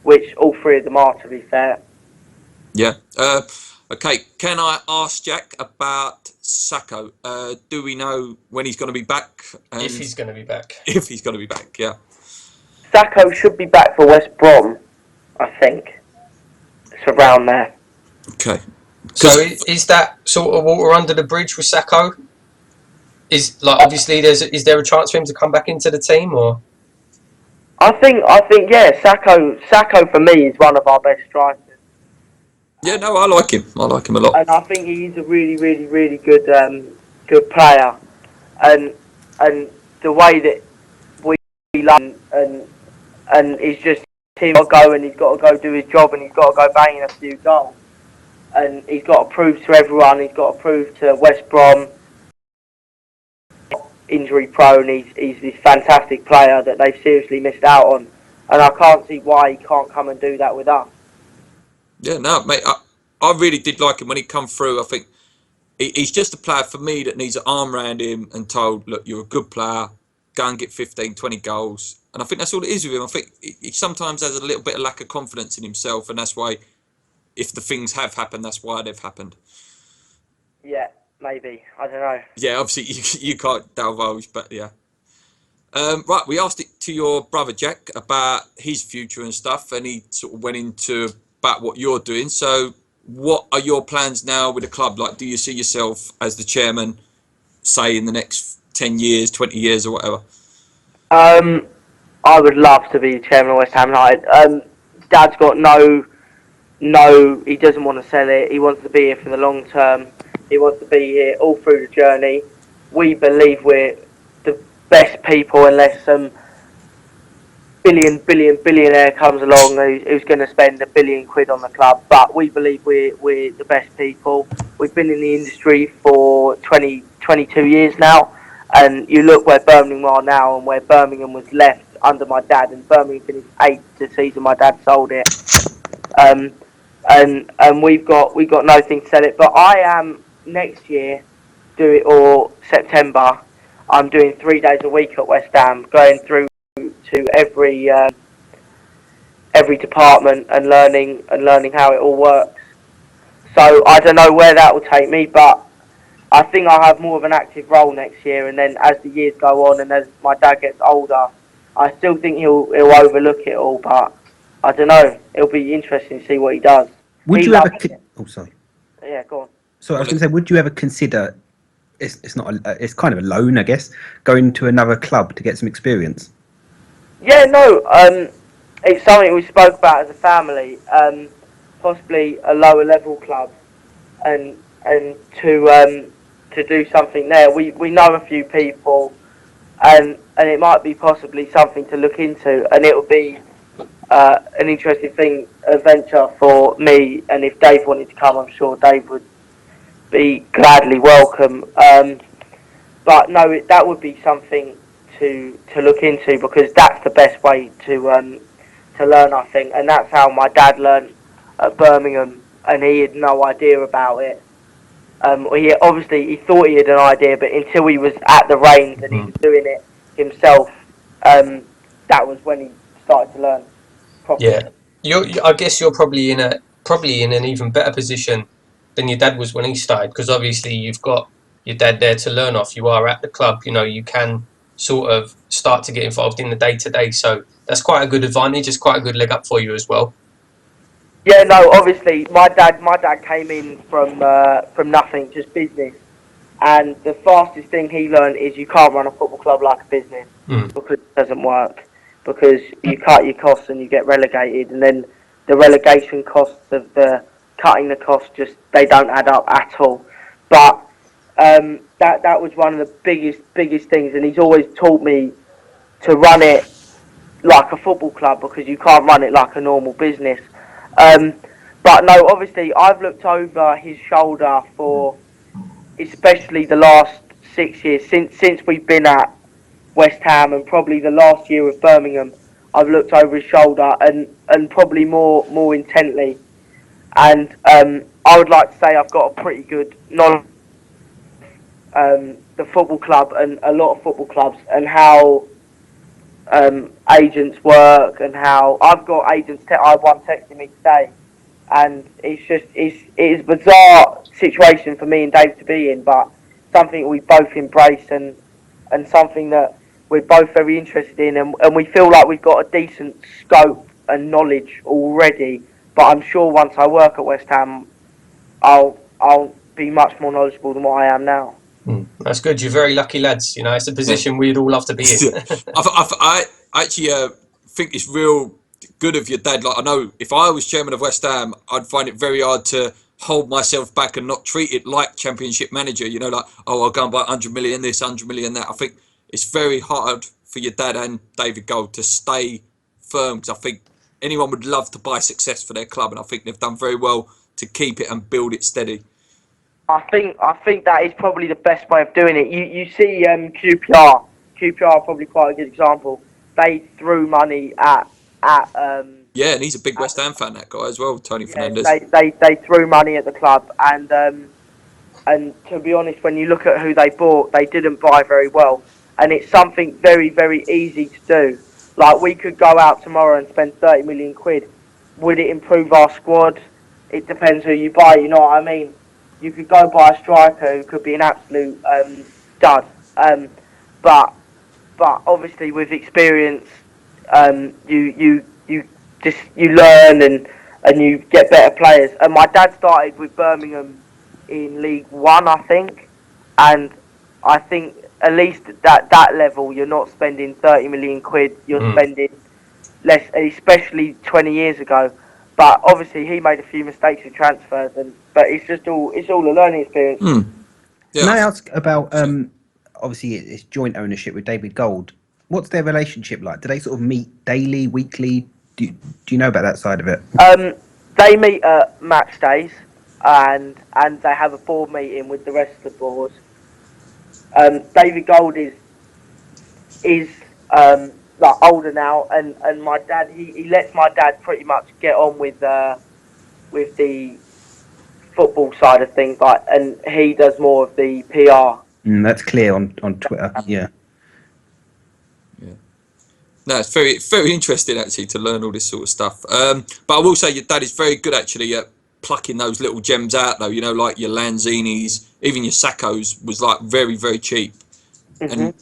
which all three of them are, to be fair. Yeah. Okay. Can I ask Jack about Sakho? Do we know when he's going to be back? And If he's going to be back. If he's going to be back, yeah. Sakho should be back for West Brom, I think. It's around there. Okay. So is that sort of water under the bridge with Sakho? Obviously is there a chance for him to come back into the team, or? I think yeah, Sakho for me is one of our best strikers. Yeah, no, I like him. I like him a lot. And I think he's a really, really, really good good player. And the way that we love him, and it's just him got to go, and he's got to go do his job, and he's got to go banging a few goals. And he's got to prove to everyone, he's got to prove to West Brom, injury prone, he's this fantastic player that they've seriously missed out on. And I can't see why he can't come and do that with us. Yeah, no, mate, I really did like him when he come through. I think he's just a player for me that needs an arm around him and told, look, you're a good player, go and get 15, 20 goals. And I think that's all it is with him. I think he sometimes has a little bit of lack of confidence in himself, and that's why, if the things have happened, that's why they've happened. Yeah, maybe. I don't know. Yeah, obviously you can't divulge, but yeah. Right, we asked it to your brother Jack about his future and stuff, and he sort of went into about what you're doing. So what are your plans now with the club? Like, do you see yourself as the chairman, say, in the next 10 years, 20 years or whatever? I would love to be chairman of West Ham United. Dad's got no, he doesn't want to sell it. He wants to be here for the long term. He wants to be here all through the journey. We believe we're the best people, unless some billionaire comes along who's going to spend £1 billion on the club. But we believe we're the best people. We've been in the industry for 22 years now, and you look where Birmingham are now and where Birmingham was left under my dad, and Birmingham finished 8th the season my dad sold it. And we've got nothing to sell it. But I am next year, or September, I'm doing 3 days a week at West Ham, going through to every department and learning how it all works. So I don't know where that will take me, but I think I'll have more of an active role next year. And then as the years go on and as my dad gets older, I still think he'll overlook it all. But I don't know. It'll be interesting to see what he does. Would you ever? Oh, sorry. Yeah, go on. So I was going to say, would you ever consider? It's not. It's kind of a loan, I guess. Going to another club to get some experience. Yeah, no. It's something we spoke about as a family. Possibly a lower level club, and to do something there. We know a few people, and it might be possibly something to look into, and it will be an interesting thing, a venture for me. And if Dave wanted to come, I'm sure Dave would be gladly welcome. But no, that would be something to look into, because that's the best way to learn, I think, and that's how my dad learned at Birmingham, and he had no idea about it. He thought he had an idea, but until he was at the reins and he was doing it himself, that was when he started to learn properly. Yeah, I guess you're probably in an even better position than your dad was when he started, because obviously you've got your dad there to learn off. You are at the club, you can sort of start to get involved in the day-to-day. So that's quite a good advantage. It's quite a good leg up for you as well. Yeah, no, obviously my dad came in from nothing, just business. And the fastest thing he learned is you can't run a football club like a business, because it doesn't work. Because you cut your costs and you get relegated, and then the relegation costs of the cutting the costs, they don't add up at all. But that was one of the biggest things, and he's always taught me to run it like a football club, because you can't run it like a normal business. But no, obviously I've looked over his shoulder for especially the last 6 years since we've been at West Ham, and probably the last year of Birmingham. I've looked over his shoulder and probably more intently. And I would like to say I've got a pretty good knowledge of the football club and a lot of football clubs and how agents work and how I've got agents. I have one texting me today, and it's a bizarre situation for me and Dave to be in, but something we both embrace and something that we're both very interested in, and we feel like we've got a decent scope and knowledge already. But I'm sure once I work at West Ham, I'll be much more knowledgeable than what I am now. That's good. You're very lucky, lads. You know, it's a position we'd all love to be in. I actually think it's real good of your dad. Like, I know if I was chairman of West Ham, I'd find it very hard to hold myself back and not treat it like Championship manager. You know, like, oh, I'll go and buy 100 million this, 100 million that. I think it's very hard for your dad and David Gold to stay firm, because I think anyone would love to buy success for their club, and I think they've done very well to keep it and build it steady. I think that is probably the best way of doing it. You see QPR. QPR are probably quite a good example. They threw money at yeah, and he's a big West Ham fan, that guy as well, Tony Fernandes. They threw money at the club, and to be honest, when you look at who they bought, they didn't buy very well, and it's something very, very easy to do. Like, we could go out tomorrow and spend 30 million quid. Would it improve our squad? It depends who you buy. You know what I mean? You could go buy a striker who could be an absolute dud, but obviously with experience, you learn and you get better players. And my dad started with Birmingham in League One, I think, and I think at least at that level you're not spending 30 million quid. You're spending less, especially 20 years ago. But obviously he made a few mistakes with transfers, but it's all a learning experience. Yeah. Can I ask about obviously it's joint ownership with David Gold. What's their relationship like? Do they sort of meet daily, weekly? Do you know about that side of it? They meet at match days, and they have a board meeting with the rest of the board. David Gold is like older now, and my dad he lets my dad pretty much get on with the football side of things, like, and he does more of the PR. That's clear on Twitter. Yeah. No, it's very, very interesting actually to learn all this sort of stuff. But I will say your dad is very good actually at plucking those little gems out though. You know, like your Lanzinis, even your Sakhos was like very, very cheap. And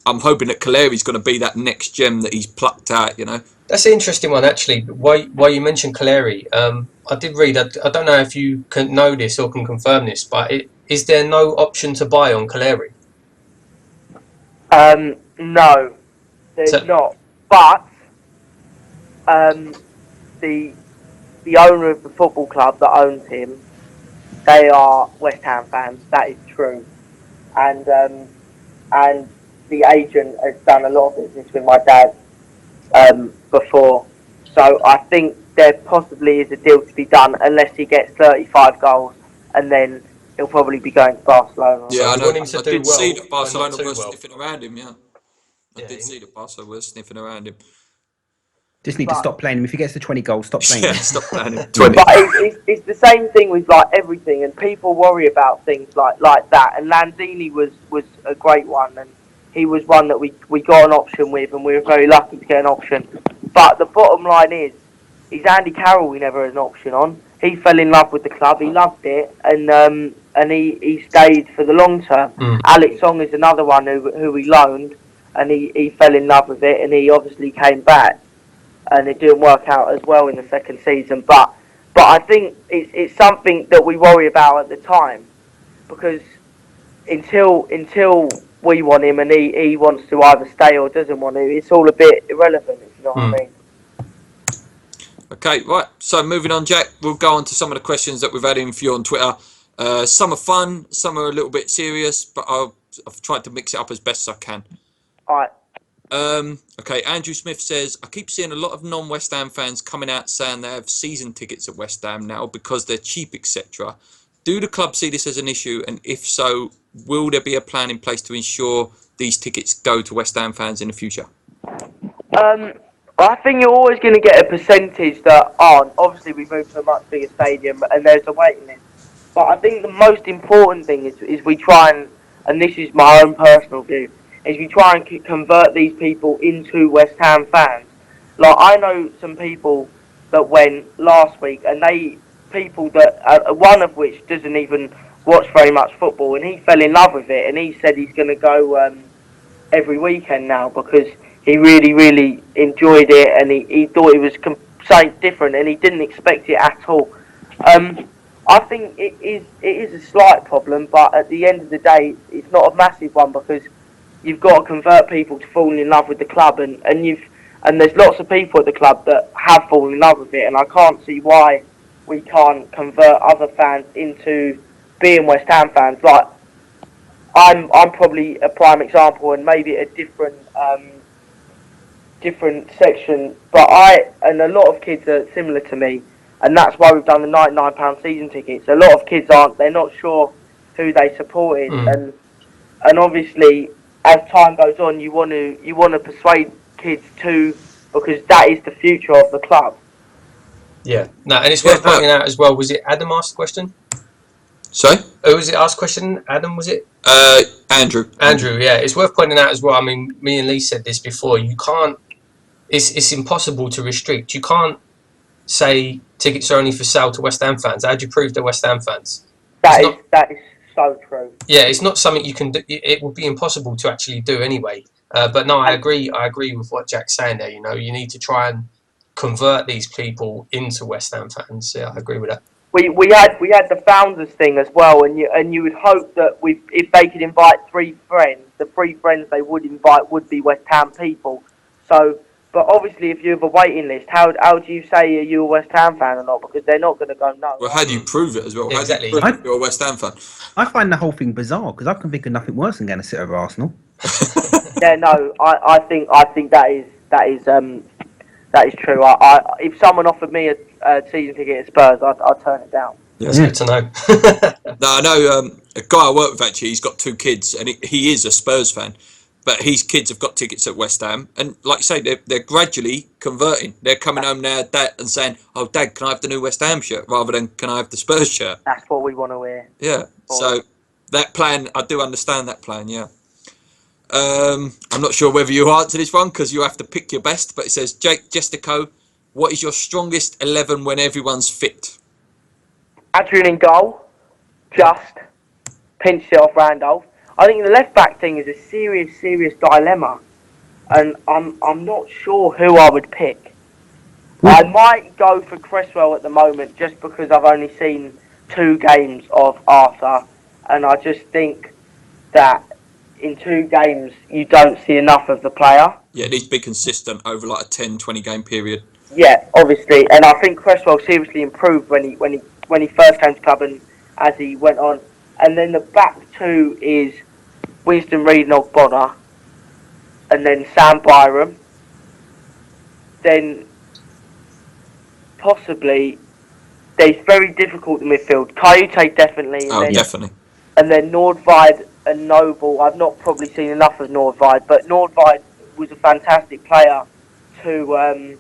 I'm hoping that Caleri's going to be that next gem that he's plucked out, you know. That's an interesting one, actually. Why you mentioned Caleri, I did read, I don't know if you can know this or can confirm this, but is there no option to buy on Caleri? No, there's not. But the owner of the football club that owns him, they are West Ham fans. That is true, and the agent has done a lot of business with my dad before. So I think there possibly is a deal to be done, unless he gets 35 goals, and then he'll probably be going to Barcelona. Yeah, I know. I did see that Barcelona were sniffing around him. Yeah, I did see that Barcelona were sniffing around him. Just need to stop playing him. If he gets to 20 goals, stop playing him. Yeah, stop playing him. 20. But it's the same thing with like everything, and people worry about things like that. And Lanzini was a great one, and he was one that we got an option with, and we were very lucky to get an option. But the bottom line is Andy Carroll we never had an option on. He fell in love with the club, he loved it, and he stayed for the long term. Alex Song is another one who we loaned, and he fell in love with it, and he obviously came back, and it didn't work out as well in the second season. But I think it's something that we worry about at the time, because until we want him and he wants to either stay or doesn't want to, it's all a bit irrelevant, if you know what I mean. Okay, right. So moving on, Jack, we'll go on to some of the questions that we've had in for you on Twitter. Some are fun, some are a little bit serious, but I've tried to mix it up as best as I can. All right. Okay, Andrew Smith says, I keep seeing a lot of non-West Ham fans coming out saying they have season tickets at West Ham now because they're cheap, etc. Do the club see this as an issue? And if so, will there be a plan in place to ensure these tickets go to West Ham fans in the future? I think you're always going to get a percentage that aren't. Obviously, we moved to a much bigger stadium and there's a waiting list. But I think the most important thing is we try and this is my own personal view, is we try and convert these people into West Ham fans. Like, I know some people that went last week, and people that, one of which doesn't even watch very much football, and he fell in love with it, and he said he's going to go every weekend now because he really, really enjoyed it, and he thought it was something different, and he didn't expect it at all. I think it is a slight problem, but at the end of the day, it's not a massive one because you've got to convert people to falling in love with the club, and there's lots of people at the club that have fallen in love with it, and I can't see why we can't convert other fans into being West Ham fans. Like, I'm probably a prime example, and maybe a different section, but and a lot of kids are similar to me, and that's why we've done the £99 season tickets. A lot of kids they're not sure who they supported, and obviously as time goes on, you want to persuade kids to, because that is the future of the club. Yeah, no, and it's worth pointing out as well. Was it Adam asked the question? Sorry? Who was it asked the question? Adam, was it? Andrew. Andrew, yeah. It's worth pointing out as well. I mean, me and Lee said this before. You can't. It's impossible to restrict. You can't say tickets are only for sale to West Ham fans. How do you prove they're West Ham fans? That is so true. Yeah, it's not something you can do. It would be impossible to actually do anyway. But no, I agree. I agree with what Jack's saying there. You know, you need to try and convert these people into West Ham fans. Yeah, I agree with that. We had the founders thing as well, and you would hope that if they could invite 3 friends, the 3 friends they would invite would be West Ham people. So, but obviously, if you have a waiting list, how do you say are you a West Ham fan or not? Because they're not going to go no. Well, how do you prove it as well? Yeah, exactly. How do you prove you're a West Ham fan? I find the whole thing bizarre because I can think of nothing worse than going to sit over Arsenal. Yeah, no, I think that is true. If someone offered me a season ticket at Spurs, I'd turn it down. That's good to know. No, I know a guy I work with actually. He's got 2 kids, and he is a Spurs fan. But his kids have got tickets at West Ham, and like you say, they're gradually converting. They're coming home now, Dad, and saying, "Oh, Dad, can I have the new West Ham shirt rather than can I have the Spurs shirt?" That's what we want to wear. Yeah. So that plan, I do understand that plan. Yeah. I'm not sure whether you answer this one because you have to pick your best. But it says, Jake Jestico, what is your strongest 11 when everyone's fit? Adrian in goal, just pinched it off Randolph. I think the left back thing is a serious dilemma, and I'm not sure who I would pick. I might go for Cresswell at the moment just because I've only seen 2 games of Arthur, and I just think that in 2 games you don't see enough of the player. Yeah, it needs to be consistent over like a 10-20 game period. Yeah, obviously, and I think Cresswell seriously improved when he first came to club and as he went on. And then the back 2 is Winston Reid and Ogbonna, and then Sam Byram. Then possibly it's very difficult in midfield. Kayute definitely. Definitely. And then Nordvide and Noble. I've not probably seen enough of Nordvide, but Nordvide was a fantastic player to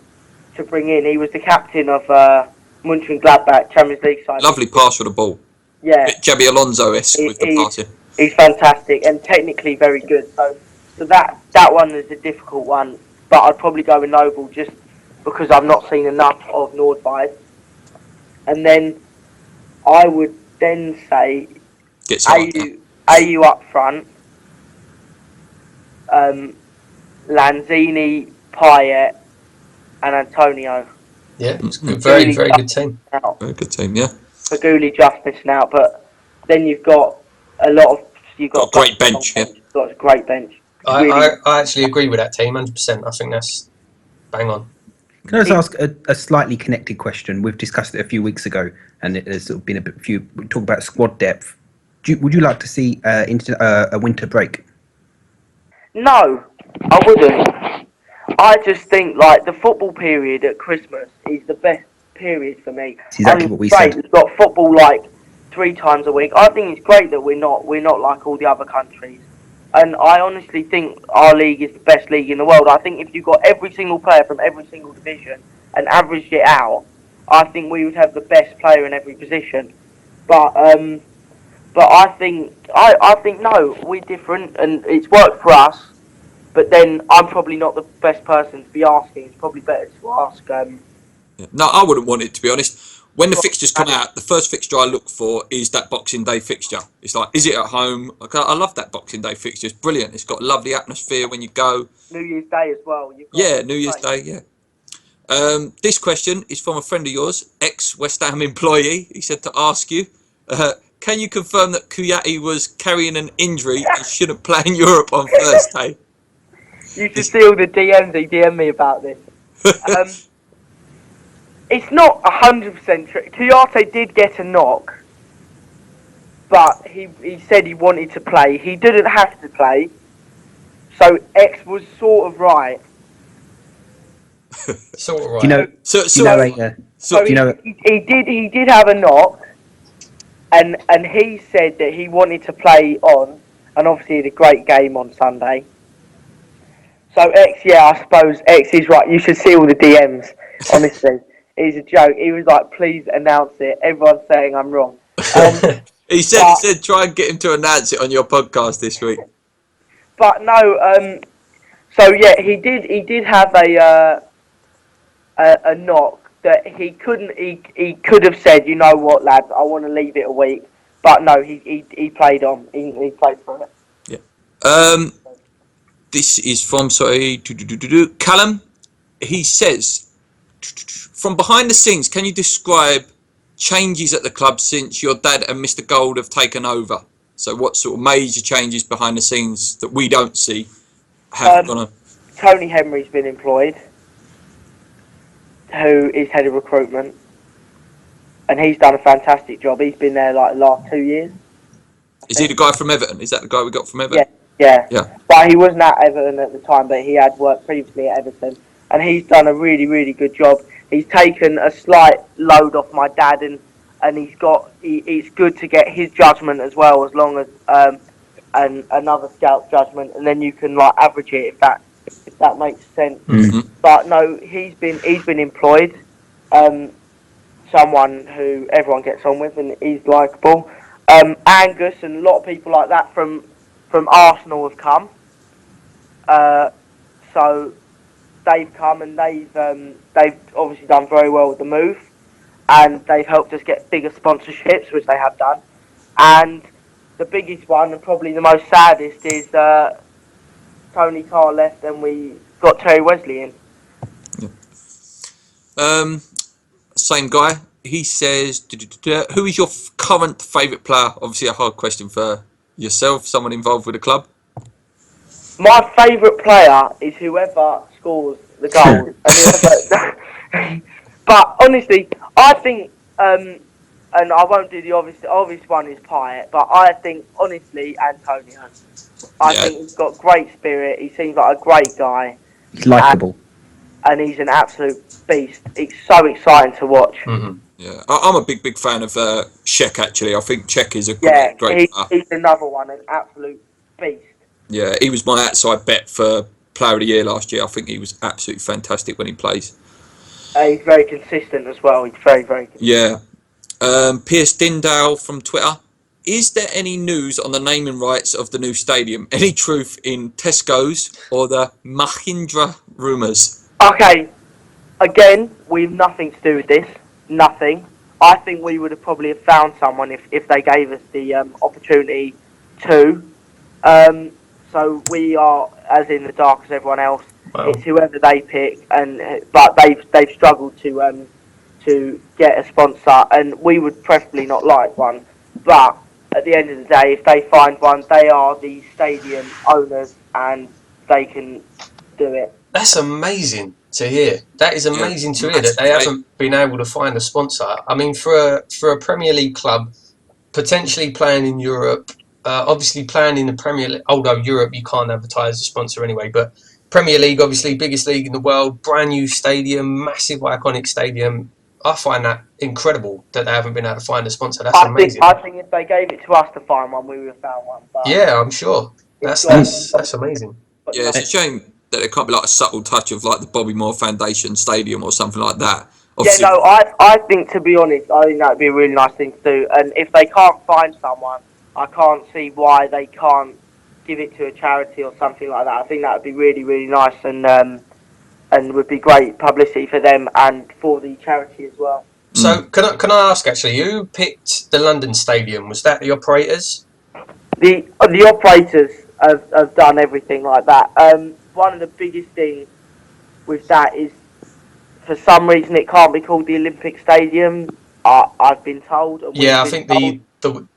bring in. He was the captain of Mönchengladbach Champions League side. Lovely pass for the ball. Yeah. Xabi Alonso-esque with the passing. He's fantastic and technically very good. So that one is a difficult one, but I'd probably go with Noble just because I've not seen enough of Nordvide. And then I would then say AU up front, Lanzini, Payet, and Antonio. Yeah, it's a very good team. Very good team, yeah. Feghouli just missing out, but then you've got a great bench. Yeah, you've got a great bench. I actually agree with that team 100%. I think that's bang on. Can I just ask a slightly connected question? We've discussed it a few weeks ago, and it has been we talk about squad depth. Would you like to see a winter break? No, I wouldn't. I just think like the football period at Christmas is the best period for me. It's exactly what we said. We've got football like 3 times a week. I think it's great that we're not like all the other countries. And I honestly think our league is the best league in the world. I think if you got every single player from every single division and averaged it out, I think we would have the best player in every position. But I think no, we're different, and it's worked for us. But then I'm probably not the best person to be asking. It's probably better to ask. Yeah. No, I wouldn't want it, to be honest. When the fixtures come out, the first fixture I look for is that Boxing Day fixture. It's like, is it at home? Like, I love that Boxing Day fixture. It's brilliant. It's got a lovely atmosphere when you go. New Year's Day as well. Yeah, New Year's Day, yeah. This question is from a friend of yours, ex-West Ham employee. He said to ask you, can you confirm that Kouyaté was carrying an injury and shouldn't play in Europe on Thursday? You should see all the DMs he DM'd me about this. It's not 100% true. Kouyaté did get a knock, but he said he wanted to play. He didn't have to play, so X was sort of right. Sort of right. Do you know? He did have a knock, and he said that he wanted to play on, and obviously he had a great game on Sunday. So X, yeah, I suppose X is right. You should see all the DMs. Honestly, it's a joke. He was like, "Please announce it." Everyone's saying I'm wrong. He said, try and get him to announce it on your podcast this week. But no, so yeah, he did have a knock that he couldn't. He could have said, "You know what, lads, I want to leave it a week." But no, he played on. He played for it. Yeah. This is from Callum. He says, from behind the scenes, can you describe changes at the club since your dad and Mr. Gold have taken over? So what sort of major changes behind the scenes that we don't see have gone on? Tony Henry's been employed, who is head of recruitment, and he's done a fantastic job. He's been there like the last 2 years. Is he the guy from Everton? Is that the guy we got from Everton? Yeah. Yeah. But he wasn't at Everton at the time, but he had worked previously at Everton, and he's done a really, really good job. He's taken a slight load off my dad, and it's good to get his judgment as well, as long as and another scout judgment, and then you can like average it if that makes sense. Mm-hmm. But no, he's been employed, someone who everyone gets on with, and he's likeable. Angus and a lot of people like that from Arsenal have come. So they've come, and they've obviously done very well with the move, and they've helped us get bigger sponsorships, which they have done. And the biggest one, and probably the most saddest, is Tony Carr left, and we got Terry Wesley in. Yeah. Same guy. He says, who is your current favourite player? Obviously a hard question for yourself, someone involved with the club. My favourite player is whoever scores the goals. But honestly, I think, and I won't do the obvious one is Pyatt, but I think, honestly, Antonio. I think he's got great spirit. He seems like a great guy. He's likeable. And he's an absolute beast. It's so exciting to watch. Mm-hmm. Yeah, I'm a big fan of Cech, actually. I think Cech is a great player. He's another one, an absolute beast. Yeah, he was my outside bet for Player of the Year last year. I think he was absolutely fantastic when he plays. He's very consistent as well. He's very, very consistent. Yeah. Pierce Dindale from Twitter. Is there any news on the naming rights of the new stadium? Any truth in Tesco's or the Mahindra rumours? Okay, again, we have nothing to do with this. Nothing. I think we would have probably found someone if they gave us the opportunity to. So we are as in the dark as everyone else. Wow. It's whoever they pick, but they've struggled to get a sponsor, and we would preferably not like one. But at the end of the day, if they find one, they are the stadium owners, and they can do it. That's amazing to hear. That is amazing to hear that they haven't been able to find a sponsor. I mean, for a Premier League club, potentially playing in Europe, obviously playing in the Premier League, although Europe you can't advertise a sponsor anyway, but Premier League, obviously biggest league in the world, brand new stadium, massive iconic stadium. I find that incredible that they haven't been able to find a sponsor. That's amazing. I think if they gave it to us to find one, we would have found one. But yeah, I'm sure. That's amazing. Yeah, it's a shame that it can't be like a subtle touch of like the Bobby Moore Foundation Stadium or something like that. Yeah, Obviously, no, I think, to be honest, I think that would be a really nice thing to do. And if they can't find someone, I can't see why they can't give it to a charity or something like that. I think that would be really, really nice and would be great publicity for them and for the charity as well. So can I ask actually, who picked the London Stadium? Was that the operators? The operators have done everything like that. One of the biggest things with that is, for some reason, it can't be called the Olympic Stadium. I've been told. And Yeah, I we've think been told.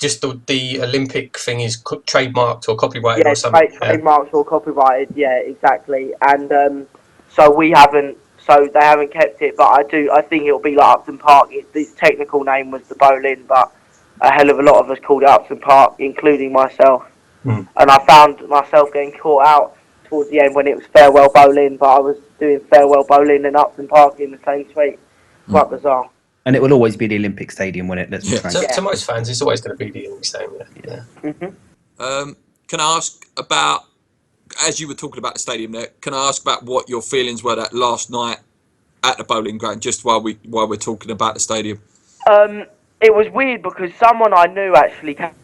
the Olympic thing is trademarked or copyrighted or something. Trademarks or copyrighted. Yeah, exactly. And so we haven't. So they haven't kept it. But I think it'll be like Upton Park. Its technical name was the Bowling, but a hell of a lot of us called it Upton Park, including myself. And I found myself getting caught out towards the end when it was Farewell Bowling, but I was doing Farewell Bowling and Upton Park in the same tweet. Quite bizarre. And it will always be the Olympic Stadium, when it? Let's be frank. To most fans, it's always going to be the Olympic Stadium. Yeah. can I ask about, as you were talking about the stadium there, can I ask about what your feelings were that last night at the Bowling Ground, just while we're talking about the stadium? It was weird because someone I knew actually came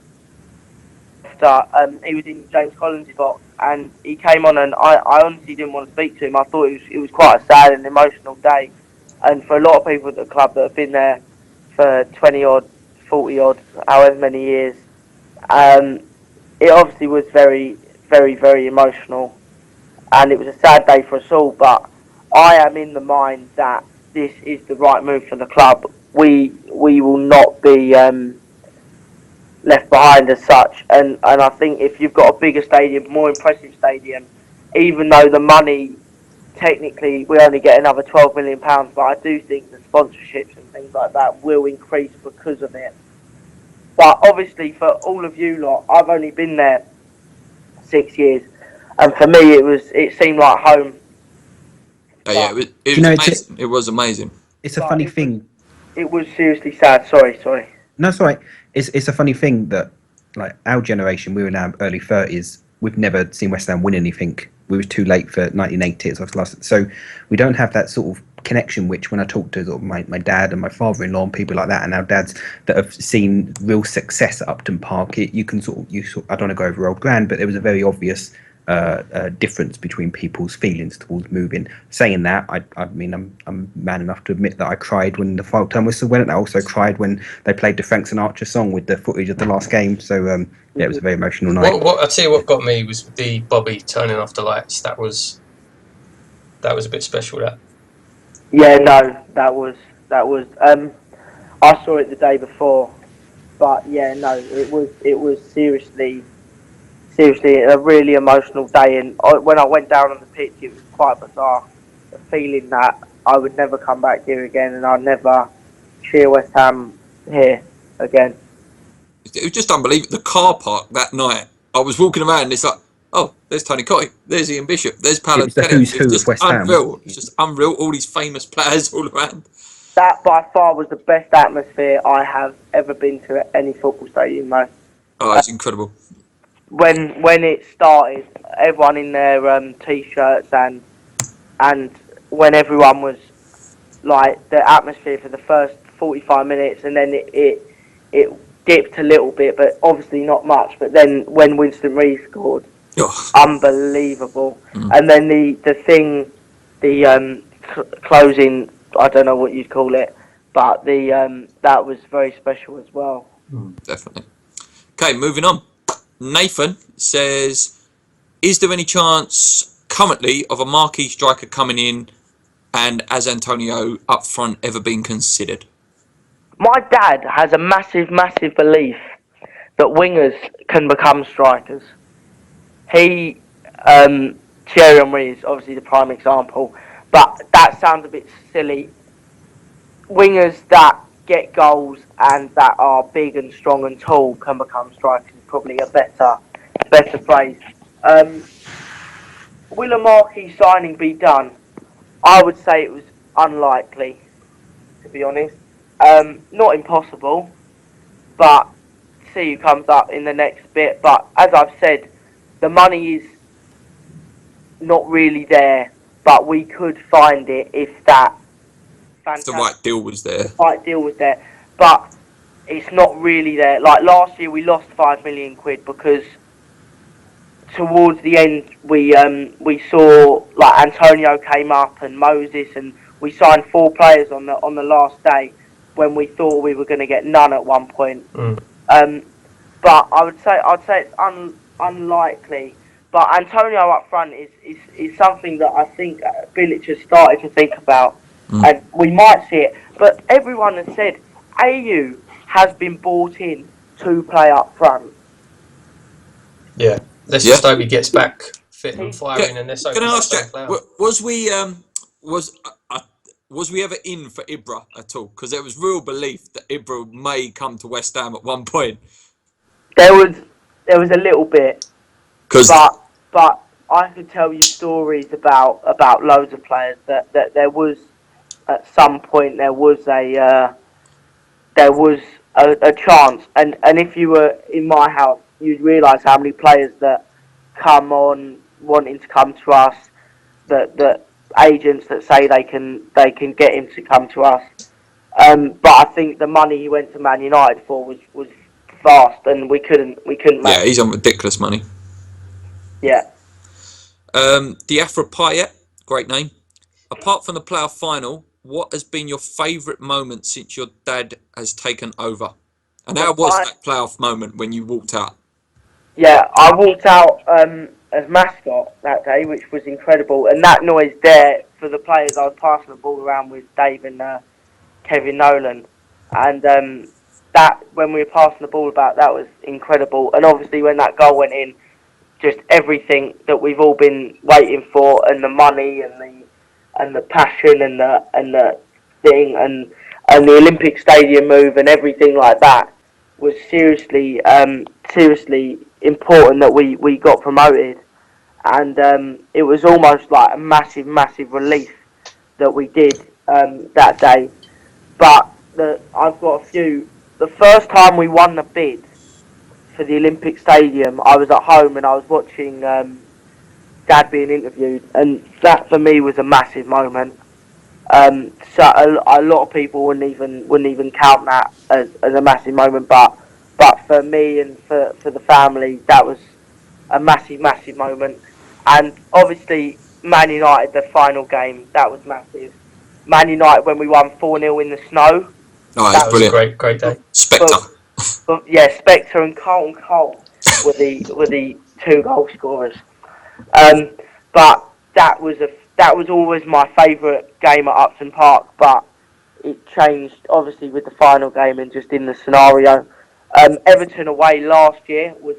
after. He was in James Collins' box, and he came on, and I honestly didn't want to speak to him. I thought it was quite a sad and emotional day, and for a lot of people at the club that have been there for 20 odd, 40 odd, however many years, it obviously was very, very, very emotional, and it was a sad day for us all. But I am in the mind that this is the right move for the club. We will not be left behind as such, and I think if you've got a bigger stadium, more impressive stadium, even though the money, technically we only get another £12 million, but I do think the sponsorships and things like that will increase because of it. But obviously for all of you lot, I've only been there 6 years, and for me it seemed like home. Yeah, it was amazing. It was amazing. It's a funny thing. It was seriously sad. Sorry. No, it's all right. It's a funny thing that, like, our generation, we were in our early 30s, we've never seen West Ham win anything. We was too late for 1980s. So we don't have that sort of connection, which when I talk to sort of my dad and my father-in-law and people like that, and our dads that have seen real success at Upton Park, you I don't want to go over old grand, but there was a very obvious difference between people's feelings towards moving. Saying that, I mean, I'm man enough to admit that I cried when the final time whistle went, and I also cried when they played the Frank Sinatra song with the footage of the last game. So yeah, it was a very emotional night. What I tell you, what got me was the Bobby turning off the lights. That was a bit special. That. Yeah, no, that was. I saw it the day before, but yeah, no, it was seriously a really emotional day. And when I went down on the pitch, it was quite bizarre, the feeling that I would never come back here again, and I'd never cheer West Ham here again. It was just unbelievable. The car park that night, I was walking around and it's like, oh, there's Tony Cottee, there's Ian Bishop, there's Paolo. It's the who's who of West Ham. Unreal. It's just unreal. All these famous players all around. That by far was the best atmosphere I have ever been to at any football stadium, though. Oh, it's incredible. When it started, everyone in their t-shirts and when everyone was like, the atmosphere for the first 45 minutes, and then it dipped a little bit, but obviously not much. But then when Winston Reid scored, unbelievable. And then the closing, I don't know what you'd call it, but that was very special as well. Definitely. Okay, moving on. Nathan says, is there any chance currently of a marquee striker coming in and as Antonio up front ever been considered? My dad has a massive belief that wingers can become strikers. Thierry Henry is obviously the prime example, but that sounds a bit silly. Wingers that get goals and that are big and strong and tall can become strikers, is probably a better phrase. Will a marquee signing be done? I would say it was unlikely, to be honest. Not impossible, but see who comes up in the next bit. But as I've said, the money is not really there, but we could find it if that If the right deal was there. right deal was there. But it's not really there. Like last year, we lost £5 million because towards the end we saw like Antonio came up and Moses, and we signed 4 players on the last day when we thought we were going to get none at one point. But I'd say it's unlikely. But Antonio up front is something that I think Bilic has started to think about, and we might see it. But everyone has said AU has been bought in to play up front. Yeah, let's just hope he gets back fit and firing, and let's hope. Can I ask Jack? Was we ever in for Ibra at all? Because there was real belief that Ibra may come to West Ham at one point. There was a little bit, but I could tell you stories about loads of players that there was at some point there was a chance, and if you were in my house, you'd realise how many players that come on wanting to come to us, that agents that say they can get him to come to us. But I think the money he went to Man United for was vast, and we couldn't match. Yeah, he's on ridiculous money. Yeah. Diafra Payet, great name. Apart from the playoff final, what has been your favourite moment since your dad has taken over? And how was that playoff moment when you walked out? Yeah, I walked out as mascot that day, which was incredible. And that noise there for the players, I was passing the ball around with Dave and Kevin Nolan. And that, when we were passing the ball about, that was incredible. And obviously when that goal went in, just everything that we've all been waiting for, and the money and the passion and the thing and the Olympic Stadium move and everything like that was seriously important that we got promoted, and it was almost like a massive relief that we did that day. But I've got a few. The first time we won the bid for the Olympic Stadium, I was at home and I was watching Dad being interviewed, and that for me was a massive moment. So a lot of people wouldn't even count that as a massive moment, but for me and for the family, that was a massive moment. And obviously Man United, the final game, that was massive. Man United when we won 4-0 in the snow. Oh, that's brilliant. Was a great day. Spectre. Yeah, Spectre and Carlton Cole were the 2 goal scorers. But that was always my favourite game at Upton Park, but it changed obviously with the final game and just in the scenario. Everton away last year was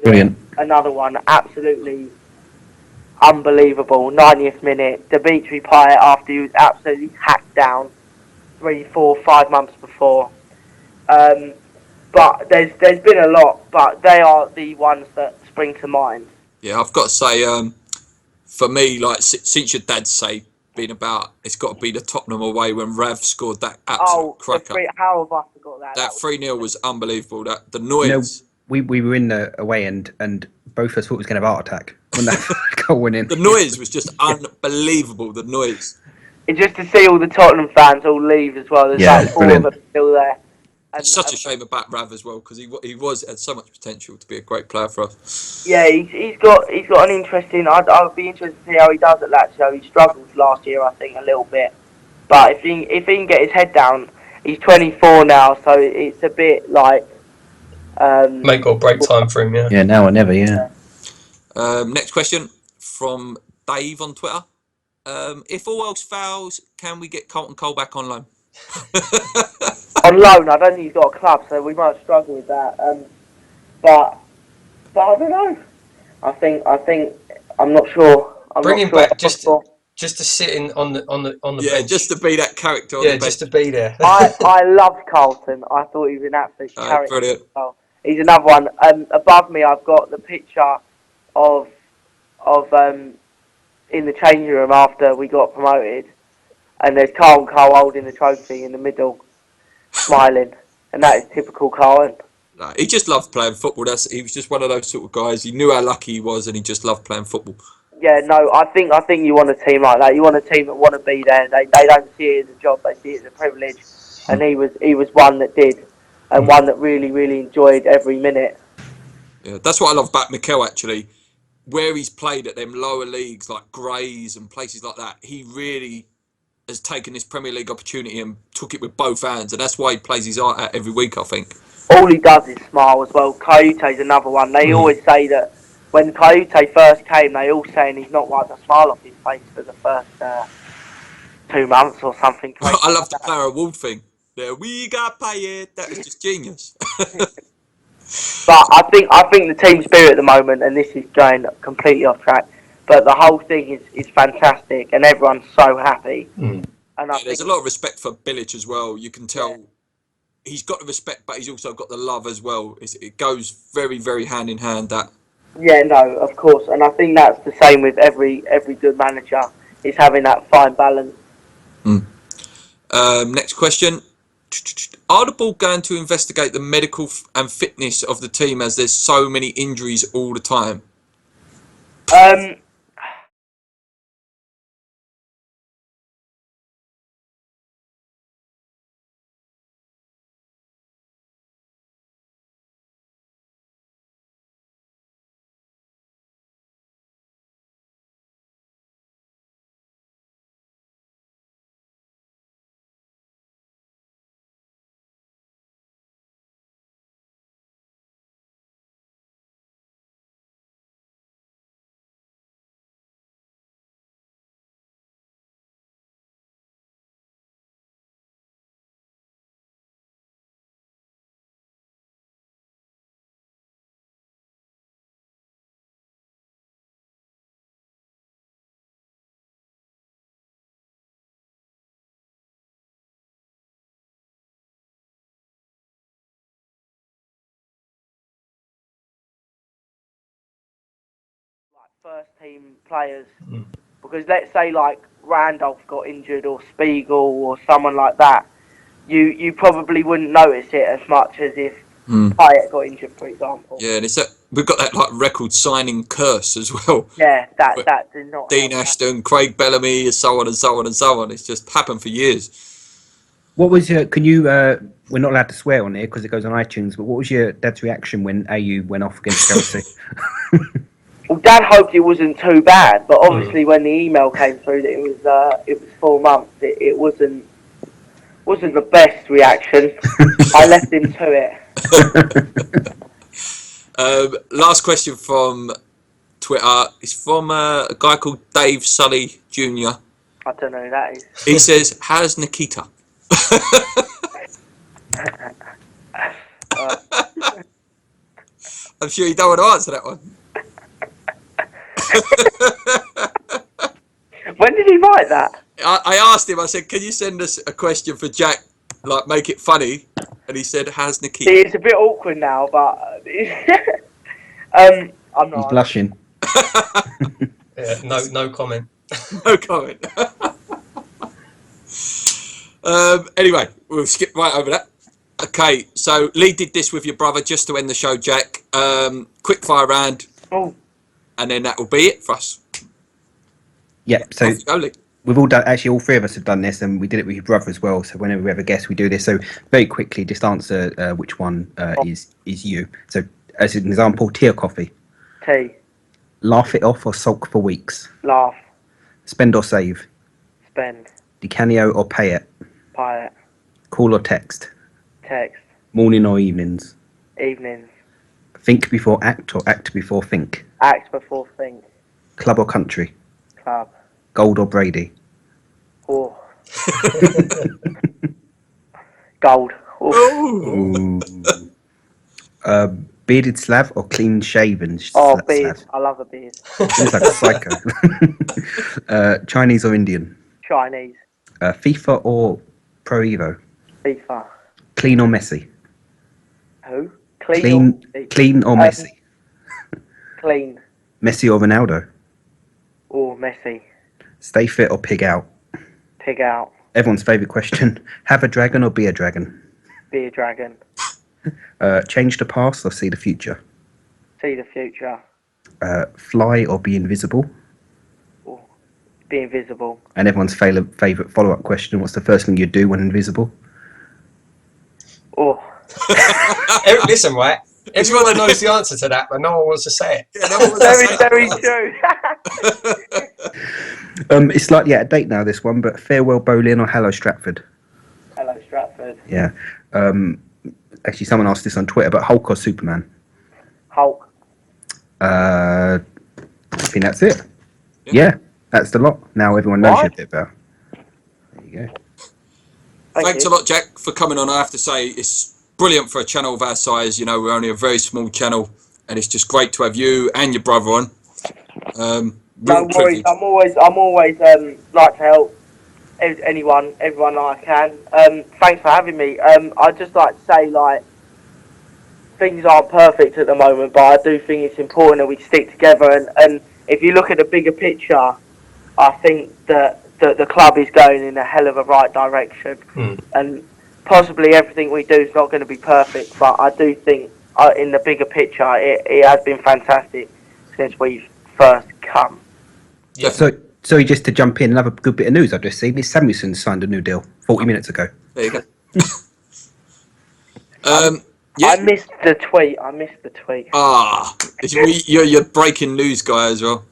another one, absolutely unbelievable. 90th minute, Dimitri Payet, after he was absolutely hacked down 3, 4, 5 months before. But there's been a lot, but they are the ones that spring to mind. Yeah, I've got to say, for me, like since your dad's say been about, it's got to be the Tottenham away when Rav scored that absolute cracker. How have I forgot that? That 3-0 was unbelievable. That the noise. We were in the away end, and both of us thought it was going to have a heart attack when that goal went in. The noise was just unbelievable. The noise. And just to see all the Tottenham fans all leave as well. There's like 4 of them still there. And, it's such a shame about Rav as well, because he had so much potential to be a great player for us. Yeah, he's got an interesting. I'd be interested to see how he does at Lazio. He struggled last year, I think, a little bit. But if he can get his head down, he's 24 now, so it's a bit like make or break time for him. Yeah, now or never. Yeah. Next question from Dave on Twitter. If all else fails, can we get Carlton Cole back on loan? On loan, I don't think he's got a club, so we might struggle with that. But I don't know. I think I'm not sure. Bring him back just to sit in on the bench. Just to be that character. On the bench. Just to be there. I loved Carlton. I thought he was an absolute character. Brilliant. So he's another one. Above me, I've got the picture of in the changing room after we got promoted. And there's Carlton Cole holding the trophy in the middle, smiling. And that is typical Carlton. Like, he just loved playing football. He was just one of those sort of guys. He knew how lucky he was, and he just loved playing football. Yeah, no, I think you want a team like that. You want a team that want to be there. They don't see it as a job. They see it as a privilege. And he was one that did, and one that really, really enjoyed every minute. Yeah, that's what I love about Michail, actually. Where he's played at them lower leagues like Grays and places like that, he really has taken this Premier League opportunity and took it with both hands, and that's why he plays his art out every week, I think. All he does is smile as well. Coyote's another one. They always say that when Coyote first came, they all saying he's not wiped a smile off his face for the first 2 months or something. I love the Clara Ward thing. There, we got paid. That was just genius. But I think the team spirit at the moment, and this is going completely off track, but the whole thing is fantastic, and everyone's so happy. And there's a lot of respect for Bilic as well. You can tell he's got the respect, but he's also got the love as well. It goes very, very hand in hand. That. Yeah, no, of course, and I think that's the same with every good manager. Is having that fine balance. Next question. Are the Ball going to investigate the medical and fitness of the team as there's so many injuries all the time? First team players, because let's say like Randolph got injured or Spiegel or someone like that, you probably wouldn't notice it as much as if Payet got injured, for example. Yeah, and we've got that like record signing curse as well. Yeah, that did not. Dean Ashton, Craig Bellamy, so on and so on and so on. It's just happened for years. What was your? Can you? We're not allowed to swear on here because it goes on iTunes. But what was your dad's reaction when AU went off against Chelsea? Well, Dad hoped it wasn't too bad, but obviously when the email came through that it was 4 months, it wasn't the best reaction. I left him to it. Last question from Twitter is from a guy called Dave Sully Jr. I don't know who that is. He says, "How's Nikita?" I'm sure you don't want to answer that one. When did he write that? I asked him, I said, can you send us a question for Jack, like make it funny? And he said, how's Nikita? See, it's a bit awkward now, but I'm not. He's blushing. Yeah, no comment. No comment. Anyway, we'll skip right over that. Okay, so Lee did this with your brother just to end the show, Jack. Quick fire round. Oh. And then that will be it for us. Yeah, so go, we've all done, actually all three of us have done this, and we did it with your brother as well. So whenever we have a guest, we do this. So very quickly, just answer which one is you. So as an example, tea or coffee? Tea. Laugh it off or sulk for weeks? Laugh. Spend or save? Spend. Decanio or pay it? Pay it. Call or text? Text. Morning or evenings? Evenings. Think before act or act before think? Act before think. Club or country? Club. Gold or Brady? Oh. Gold. Oh. Bearded Slav or clean shaven? Beard. Slav. I love a beard. Looks like a psycho. Chinese or Indian? Chinese. FIFA or Pro Evo? FIFA. Clean or messy? Who? Clean or Messi? Clean. Messi or Ronaldo? Oh, Messi. Stay fit or pig out? Pig out. Everyone's favourite question. Have a dragon or be a dragon? Be a dragon. Change the past or see the future? See the future. Fly or be invisible? Or be invisible. And everyone's favourite follow-up question, what's the first thing you do when invisible? Oh. Listen, right? Everyone knows the answer to that, but no one wants to say it. Yeah, no one wants to say Very that. true. It's slightly out of date now, this one, but farewell Boleyn or hello Stratford? Hello, Stratford. Yeah. Actually, someone asked this on Twitter, but Hulk or Superman? Hulk. I think that's it. Yeah, that's the lot. Now everyone knows you a bit better. There you go. Thanks a lot, Jack, for coming on. I have to say, it's brilliant for a channel of our size. You know, we're only a very small channel, and it's just great to have you and your brother on. No worries. I'm always like to help everyone I can. Thanks for having me. I'd just like to say, like, things aren't perfect at the moment, but I do think it's important that we stick together. And if you look at the bigger picture, I think that the club is going in a hell of a right direction. And possibly everything we do is not going to be perfect, but I do think in the bigger picture, it has been fantastic since we've first come. Yeah. So just to jump in, another good bit of news I've just seen is Samuelson signed a new deal 40 minutes ago. There you go. Yeah. I missed the tweet. You're breaking news guy as well.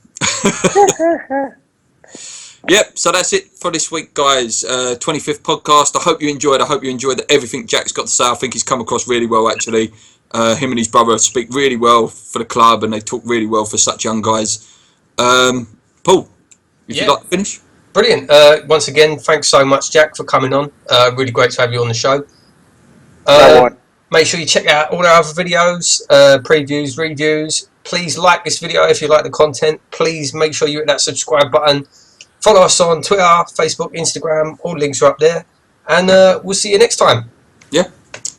Yep, so that's it for this week, guys. 25th podcast. I hope you enjoyed. I hope you enjoyed everything Jack's got to say. I think he's come across really well, actually. Him and his brother speak really well for the club, and they talk really well for such young guys. Paul, if you'd like to finish. Brilliant. Once again, thanks so much, Jack, for coming on. Really great to have you on the show. Make sure you check out all our other videos, previews, reviews. Please like this video if you like the content. Please make sure you hit that subscribe button. Follow us on Twitter, Facebook, Instagram. All links are up there. And we'll see you next time. Yeah.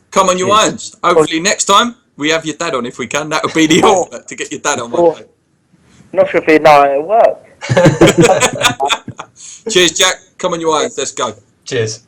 Come on, your irons. Hopefully next time we have your dad on if we can. That would be the offer to get your dad on one day. Not sure if he'd know how it works. Cheers, Jack. Come on, your irons. Let's go. Cheers.